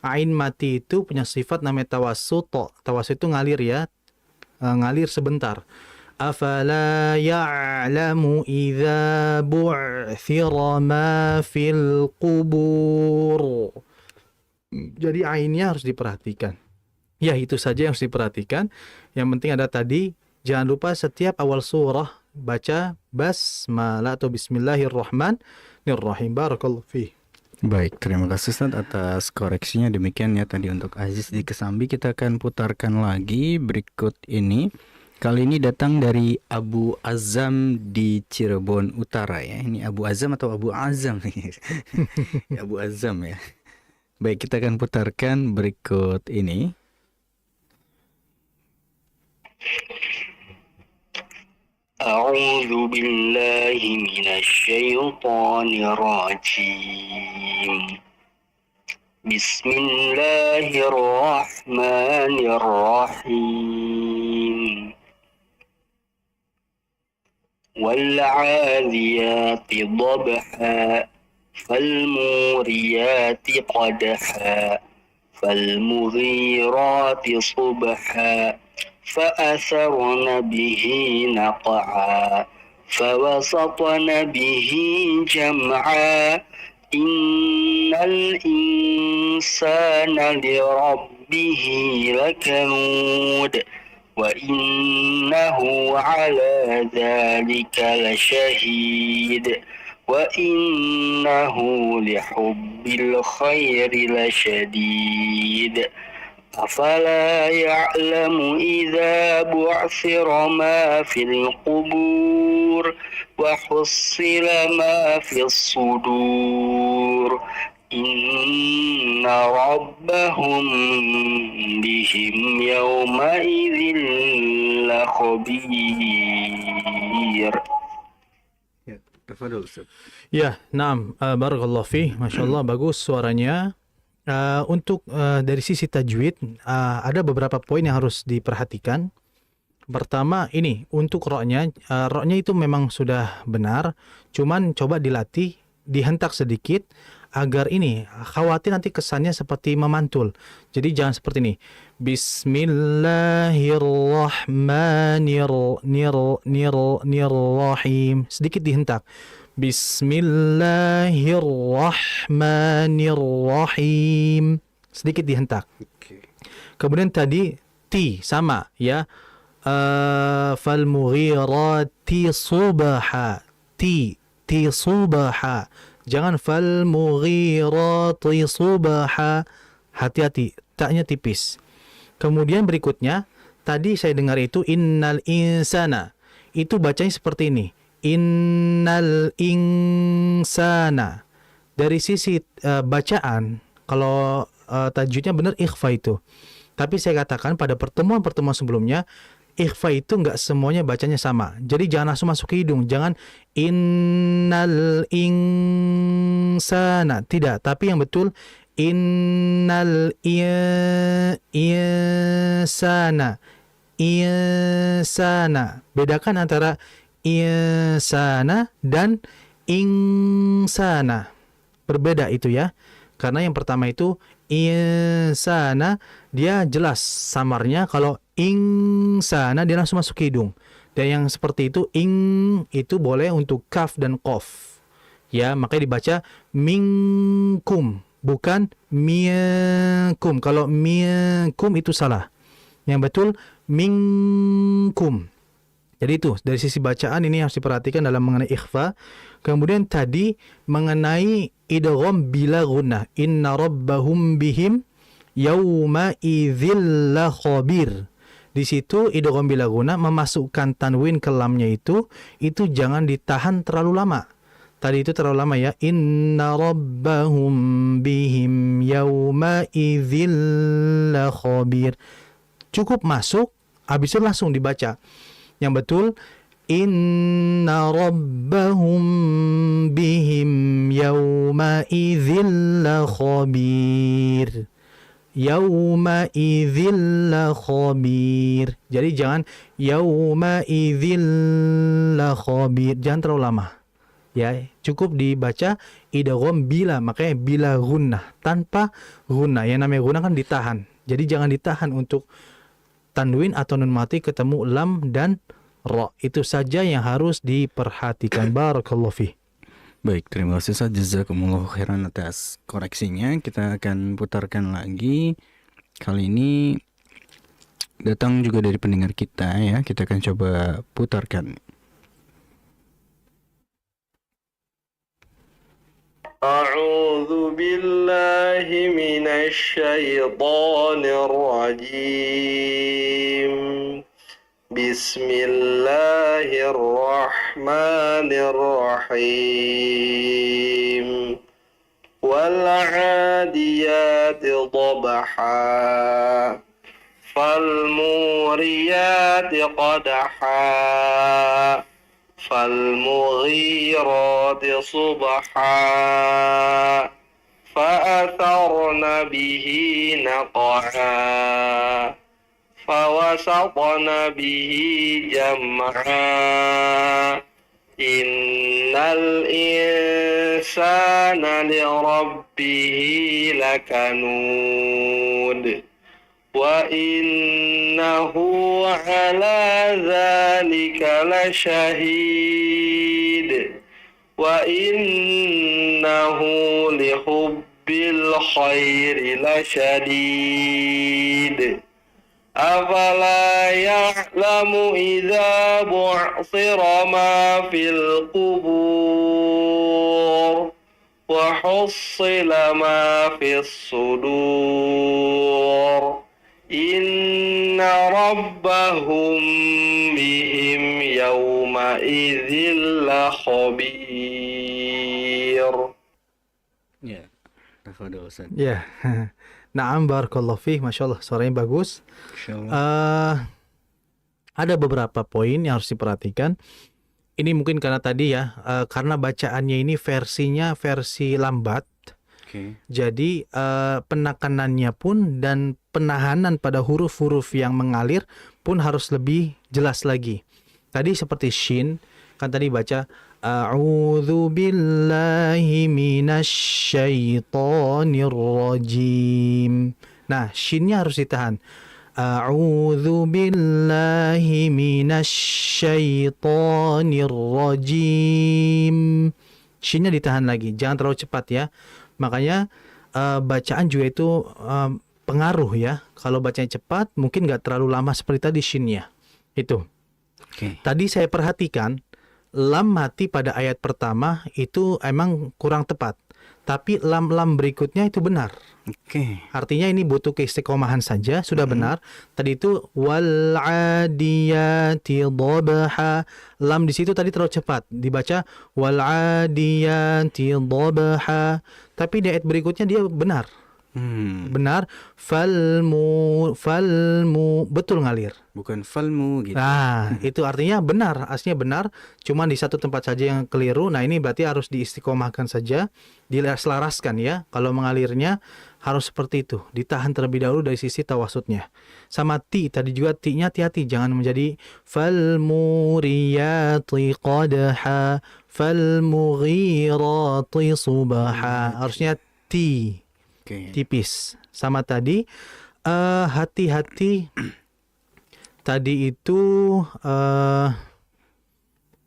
Ain mati itu punya sifat namanya tawassuto. Tawasut itu ngalir ya. Ngalir sebentar. Afala ya'lamu idza bu'thira ma fil qubur. Jadi ainnya harus diperhatikan. Ya, itu saja yang harus diperhatikan. Yang penting ada tadi, jangan lupa setiap awal surah baca basmalah atau bismillahirrahmanirrahim. Barakallahu fiik. Baik, terima kasih Ustaz atas koreksinya. Demikian ya tadi untuk Aziz di Kesambi. Kita akan putarkan lagi berikut ini. Kali ini datang dari Abu Azam di Cirebon Utara ya. Ini Abu Azam atau Abu Azam? Ya, Abu Azam ya. Baik, kita akan putarkan berikut ini. أعوذ بالله من الشيطان الرجيم بسم الله الرحمن الرحيم والعاديات ضبحا فالموريات قدحا فالمغيرات صبحا فأثرن به نقعا فوسطن به جمعا إن الإنسان لربه لكنود وإنه على ذلك لشهيد وإنه لحب الخير لشديد أفلا يعلم إذا بعثر ما في القبور وحصل ما في الصدور إن ربهم بهم يومئذ لخبير. Ya, naam, barakallahu fiik. Masya Allah, bagus suaranya. Untuk dari sisi tajwid ada beberapa poin yang harus diperhatikan. Pertama ini untuk roknya itu memang sudah benar, cuman coba dilatih, dihentak sedikit agar ini khawatir nanti kesannya seperti memantul. Jadi jangan seperti ini. Bismillahirrahmanirrahim. Sedikit dihentak. Bismillahirrahmanirrahim. Sedikit dihentak. Kemudian tadi ti sama ya. Falmughirati subha. Ti subha. Jangan falmughirati subha. Hati-hati, taknya tipis. Kemudian berikutnya, tadi saya dengar itu innal insana. Itu bacanya seperti ini. innal insana. Dari sisi bacaan, kalau tajwidnya benar ikhfa itu. Tapi saya katakan pada pertemuan-pertemuan sebelumnya, ikhfa itu nggak semuanya bacanya sama. Jadi jangan langsung masuk ke hidung. Jangan innal insana. Tidak. Tapi yang betul innal insana. Insana. Bedakan antara insana dan insana. Berbeda itu ya. Karena yang pertama itu insana, dia jelas samarnya. Kalau insana dia langsung masuk ke hidung. Dan yang seperti itu itu boleh untuk kaf dan qaf. Ya, makanya dibaca minkum, bukan minkum. Kalau minkum itu salah. Yang betul minkum. Jadi itu dari sisi bacaan ini harus diperhatikan dalam mengenai ikhfa. Kemudian tadi mengenai idgham bila gunnah. Inna rabbahum bihim yauma idzil la khabir. Di situ idgham bila gunnah memasukkan tanwin ke lamnya itu jangan ditahan terlalu lama. Tadi itu terlalu lama ya. Inna rabbahum bihim yauma idzil la khabir. Cukup masuk, habis itu langsung dibaca. Yang betul inna rabbahum bihim yauma idzil la khabir. Yauma idzil la khabir. Jadi jangan yauma idzil la khabir. Jangan terlalu lama. Ya, cukup dibaca idgham bila, makanya bila gunnah, tanpa gunnah. Yang namanya gunnah kan ditahan. Jadi jangan ditahan untuk tanwin atau nun mati ketemu lam dan ra. Itu saja yang harus diperhatikan. Barakallahu fi. Baik, terima kasih Ustaz. Jazakumullah khairan atas koreksinya. Kita akan putarkan lagi. Kali ini datang juga dari pendengar kita ya. Kita akan coba putarkan. A'udzu billahi minasy syaithanir rajim. Bismillahirrahmanirrahim. Wal 'adiyati dhabha. Fal muriyati qadha. فالمغيرات صبحا فأثرن به نقعا فوسطن به جمعا إن الإنسان لربه لكنود وَإِنَّهُ عَلَى ذَلِكَ لَشَهِيدٌ وَإِنَّهُ لِحُبِّ الْخَيْرِ لَشَدِيدٌ أَفَلَا يَعْلَمُ إِذَا بُعْثِرَ مَا فِي الْقُبُورِ وَحُصِّلَ مَا فِي الصُّدُورِ إن ربهم بهم يومئذ لخبير. Ya, tafadhol Ustaz. Ya. Na'am, barakallahu fi. Masya Allah, suaranya bagus. Insyaallah. Ada beberapa poin yang harus diperhatikan. Ini mungkin karena tadi ya, karena bacaannya ini versinya versi lambat. Oke. Jadi penekanannya pun dan penahanan pada huruf-huruf yang mengalir pun harus lebih jelas lagi. Tadi seperti shin, kan tadi baca a'udzu billahi minasyaitonir rajim. Nah, shinnya harus ditahan. A'udzu billahi minasyaitonir rajim. Shinnya ditahan lagi, jangan terlalu cepat ya. Makanya bacaan juga itu pengaruh ya. Kalau bacanya cepat mungkin nggak terlalu lama seperti tadi shinnya. Itu. Oke. Tadi saya perhatikan lam mati pada ayat pertama itu emang kurang tepat. tapi lam berikutnya itu benar. Oke. Artinya ini butuh keistiqomahan saja, sudah benar. Tadi itu wal adiyati dhabha. Lam di situ tadi terlalu cepat, dibaca wal adiyati dhabha. Tapi di ayat berikutnya dia benar. Benar, falmu betul ngalir. Bukan falmu gitu. Nah, itu artinya benar, aslinya benar, cuma di satu tempat saja yang keliru. Nah, ini berarti harus diistiqomahkan saja, diselaraskan ya. Kalau mengalirnya harus seperti itu, ditahan terlebih dahulu dari sisi tawasudnya. Sama ti, tadi juga ti-nya hati-hati, jangan menjadi falmuriyati qadha, falmughirati subha. Harusnya ti. Oke. Tipis. Sama tadi hati-hati tadi itu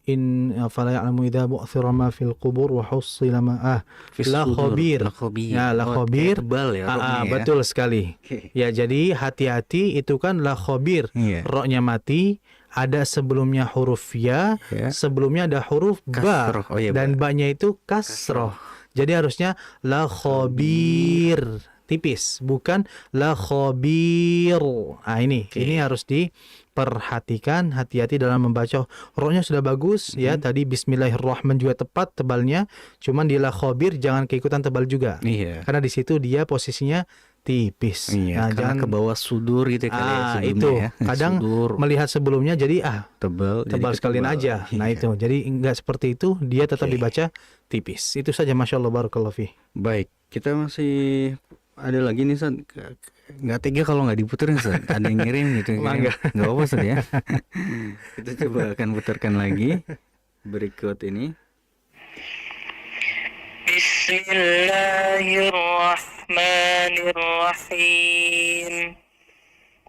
in fala ya'lamu idza bu'thira ma fil qubur wa hussila ma la khabir. Ya, la khabir. Tebal ya roknya ya. Betul sekali. Oke. Ya, jadi hati-hati itu kan la khabir. Iya. Roknya mati, ada sebelumnya huruf ya, Ya. sebelumnya ada huruf ba, Kasroh. Oh, iya, dan ba. ba-nya itu kasroh. Jadi harusnya la khabir, tipis, bukan la khabir. Nah, ini harus diperhatikan, hati-hati dalam membaca. Rohnya sudah bagus ya, tadi bismillahirrahmanirrahim juga tepat tebalnya, cuman di la khabir jangan keikutan tebal juga. Iya. Karena di situ dia posisinya tipis. Iya, Nah, karena ke bawah sudur gitu kali ya sebelumnya itu ya. kadang Sudur, melihat sebelumnya jadi tebal sekalian aja. Nah, Iya. itu jadi enggak seperti itu, dia tetap Oke. dibaca tipis. Itu saja, Masya Allah, barakallahu fi. Baik, kita masih ada lagi nih San. Nggak tega kalau nggak diputerin San. Ada yang ngirim gitu. Mangga. Nggak apa-apa San ya. Kita coba akan putarkan lagi berikut ini. Bismillahirrahmanirrahim.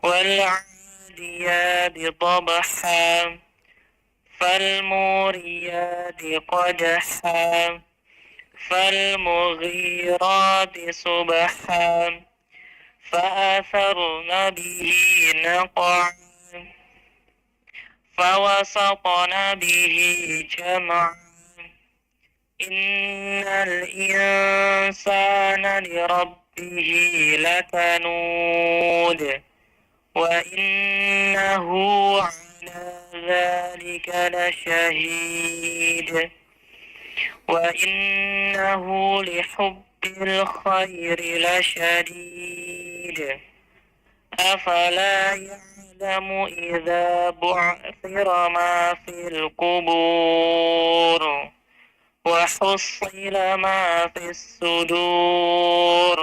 والعاديات ضبحا فالموريات قدحا فالمغيرات صبحا فأثرن به نقعا فوسطن به جمعا إن الإنسان لربه لكنود وإنه على ذلك لشهيد وإنه لحب الخير لشديد أفلا يعلم إذا بعثر ما في القبور وحصل ما في الصدور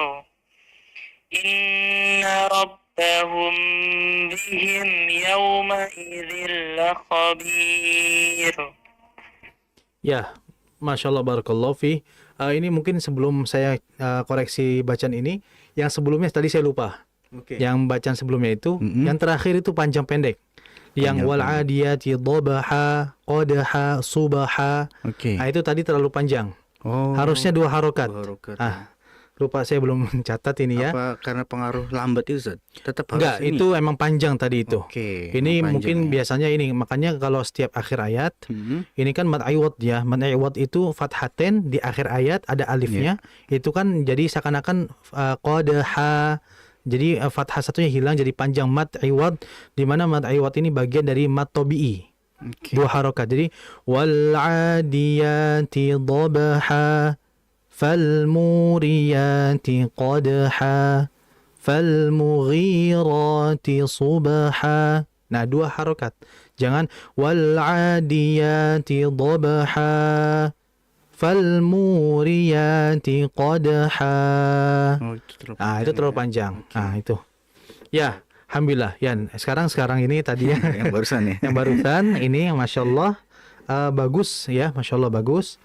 إن ربهم بهم يومئذ لخبير. Ya, Masya Allah, barakallahu fi. Ini mungkin sebelum saya koreksi bacaan ini, yang sebelumnya tadi saya lupa. Oke. Yang bacaan sebelumnya itu, yang terakhir itu panjang pendek. Yang wal adiyati dhabha, qadha, subaha. Oke. Nah, itu tadi terlalu panjang. Oh. Harusnya 2 harokat. 2 harokat. Lupa, saya belum mencatat ini ya. Apa karena pengaruh lambat itu San? Tetap harus Enggak, ini. itu emang panjang tadi itu. Oke. Ini emang mungkin panjang ya. biasanya ini, makanya kalau setiap akhir ayat, ini kan mad iwad ya. Mad iwad itu fathaten di akhir ayat ada alifnya. Itu kan jadi seakan-akan qadha. Jadi fathah satunya hilang jadi panjang mad iwad, di mana mad iwad ini bagian dari mad tabi'i. Oke. 2 harokat. Jadi wal adiyati dhabha falmuriyati qadha falmughirati subha. Nah, 2 harokat. Jangan wal adiyati dhabha falmuriyati qadha. Oh, itu terlalu Nah, itu terlalu panjang. Nah, itu. Ya, alhamdulillah. Yan, sekarang ini tadi ya. yang barusan ya. Yang barusan ini yang Masya Allah bagus ya, Masya Allah bagus.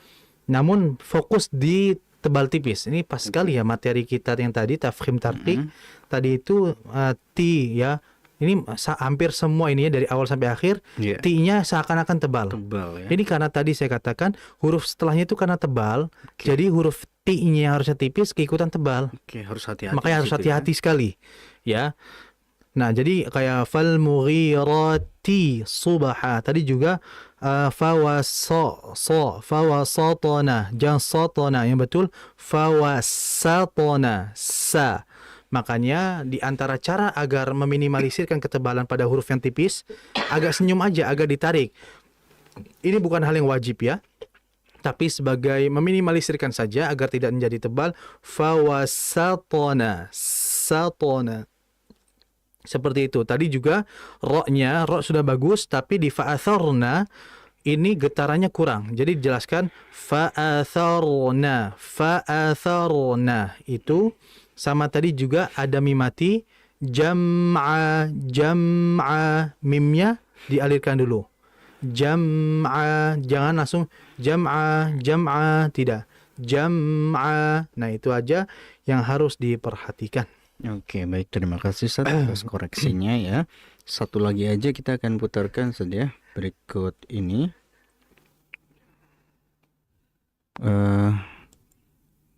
Namun fokus di tebal tipis. Ini pas sekali ya materi kita yang tadi tafkhim tarqiq. Tadi itu ti ya. Ini hampir semua ini ya dari awal sampai akhir. Iya. Ti-nya seakan-akan tebal. Tebal ya. Ini karena tadi saya katakan huruf setelahnya itu karena tebal. Jadi huruf ti-nya yang harusnya tipis keikutan tebal. Oke, harus hati-hati. Makanya harus di situ ya. hati-hati sekali ya. Nah, jadi kayak fal mughirati subha tadi juga fawasatna, jangan satna, yang betul fawasatna, sa. Makanya di antara cara agar meminimalisirkan ketebalan pada huruf yang tipis, agak senyum aja, agak ditarik. Ini bukan hal yang wajib ya, tapi sebagai meminimalisirkan saja agar tidak menjadi tebal. Fawasatna, satna. Seperti itu. Tadi juga ro sudah bagus, tapi di fa'atharna ini getarannya kurang. Jadi dijelaskan fa'atharna, fa'atharna. Itu sama tadi juga ada mimati, jam'a, mimnya dialirkan dulu. Jam'a, jangan langsung jam'a, tidak. Jam'a. Nah, itu aja yang harus diperhatikan. Oke, baik, terima kasih Ustaz atas koreksinya ya. Satu lagi aja kita akan putarkan Ustaz ya. Berikut ini.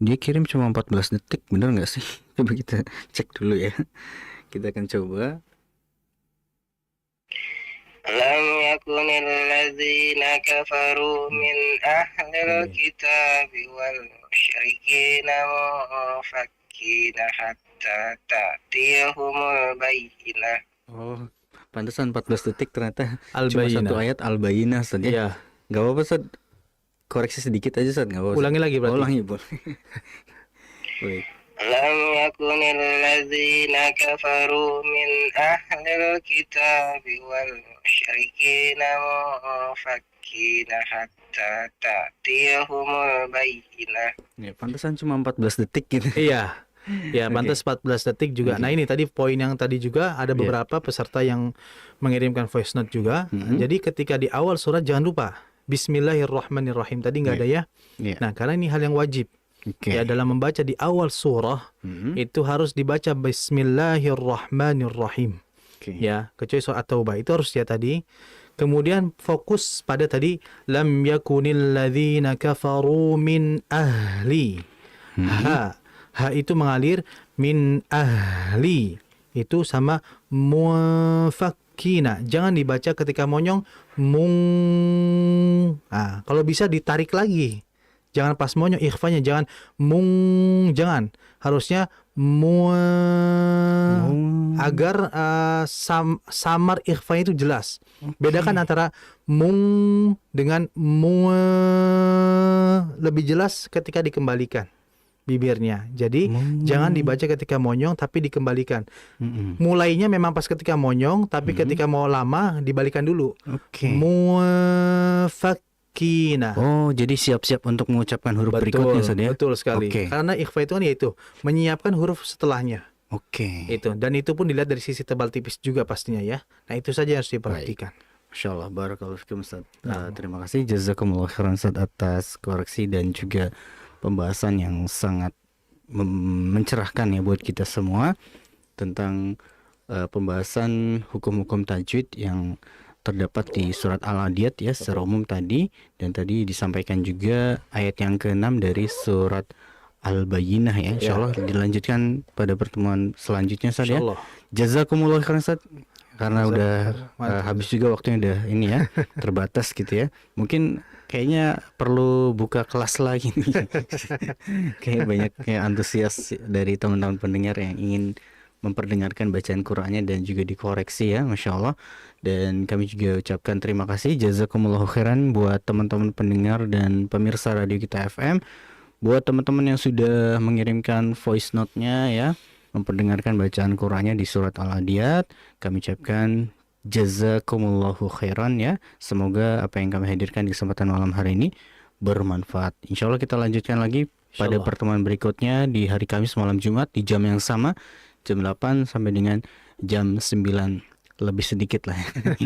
Dia kirim cuma 14 detik, bener nggak sih? Coba kita cek dulu ya. Kita akan coba. Lam yakunil ladzina kafaru min ahlil kitabi wal musyrikina mufakkina hatta ta'tiyahumul bayyinah. Oh, pantesan 14 detik ternyata. Al-Bayyinah. Cuma satu ayat Al-Bayyinah Ustaz ya. Iya. Gak apa-apa Ustaz. Koreksi sedikit aja Ustaz, gak apa-apa. Ulangi lagi berarti. Ulangi boleh. Baik. Lam yakunil ladzina kafaru min ahlil kitabi wal musyrikina mufakkina hatta ta'tiyahumul bayyinah. Ya, pantesan cuma 14 detik gitu. Iya. Ya, pantas 14 detik juga. Nah, ini tadi poin yang tadi juga ada beberapa peserta yang mengirimkan voice note juga. Jadi ketika di awal surat jangan lupa Bismillahirrahmanirrahim. Tadi nggak ada ya. Nah, karena ini hal yang wajib. Ya, dalam membaca di awal surah itu harus dibaca Bismillahirrahmanirrahim. Ya, kecuali surat At-Taubah itu harus ya tadi. Kemudian fokus pada tadi lam yakunil ladzina kafaru min ahli. Ha itu mengalir, min ahli itu sama mufakkina. Jangan dibaca ketika monyong mung. Nah, kalau bisa ditarik lagi. Jangan pas monyong ikhfanya, jangan mung, jangan. Harusnya agar samar ikhfanya itu jelas. Bedakan antara mung dengan lebih jelas ketika dikembalikan bibirnya. Jadi jangan dibaca ketika monyong tapi dikembalikan. Mulainya memang pas ketika monyong, tapi ketika mau lama dibalikan dulu. Mufakkina. Oh, jadi siap-siap untuk mengucapkan huruf berikutnya Ustaz ya. Betul sekali. Karena ikhfa itu kan yaitu menyiapkan huruf setelahnya. Itu, dan itu pun dilihat dari sisi tebal tipis juga pastinya ya. Nah, itu saja yang harus diperhatikan. Masya Allah, barakallahu fikum Ustaz. Terima kasih, jazakumullah khairan Ustaz atas koreksi dan juga pembahasan yang sangat mencerahkan ya buat kita semua tentang pembahasan hukum-hukum tajwid yang terdapat di surat Al-Adiyat ya secara umum tadi, dan tadi disampaikan juga ayat yang ke-6 dari surat Al-Bayyinah ya. Insyaallah dilanjutkan pada pertemuan selanjutnya Ustaz ya. Jazakumullah khairan Ustaz. Karena udah habis juga waktunya, udah ini ya terbatas gitu ya. Mungkin kayaknya perlu buka kelas lagi nih. Kayak banyak kayak antusias dari teman-teman pendengar yang ingin memperdengarkan bacaan Qur'annya dan juga dikoreksi ya, Masya Allah. Dan kami juga ucapkan terima kasih, jazakumullahu khairan buat teman-teman pendengar dan pemirsa Radio Kita FM. Buat teman-teman yang sudah mengirimkan voice note-nya ya, memperdengarkan bacaan Qur'annya di surat Al-Adiyat, kami ucapkan jazakumullahu khairan ya. Semoga apa yang kami hadirkan di kesempatan malam hari ini bermanfaat. Insya Allah kita lanjutkan lagi pada pertemuan berikutnya di hari Kamis malam Jumat di jam yang sama, jam 8 sampai dengan jam 9 lebih sedikit lah.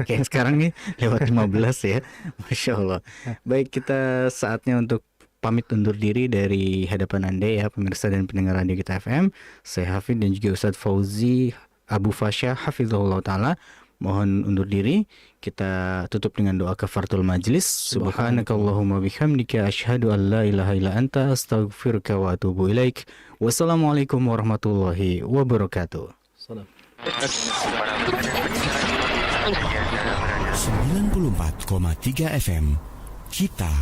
Kayak sekarang nih lewat 15 ya. Masya Allah. Baik, kita saatnya untuk pamit undur diri dari hadapan Anda ya pemirsa dan pendengar Radio Kita FM. Saya Hafid dan juga Ustadz Fauzi Abu Fasya hafizahullah ta'ala mohon undur diri. Kita tutup dengan doa kafaratul majlis. Subhanakallahumma bihamdika asyhadu an la ilaha illa anta astaghfiruka wa atubu ilaik. Wassalamualaikum warahmatullahi wabarakatuh. 90,4 94,3 FM. Kita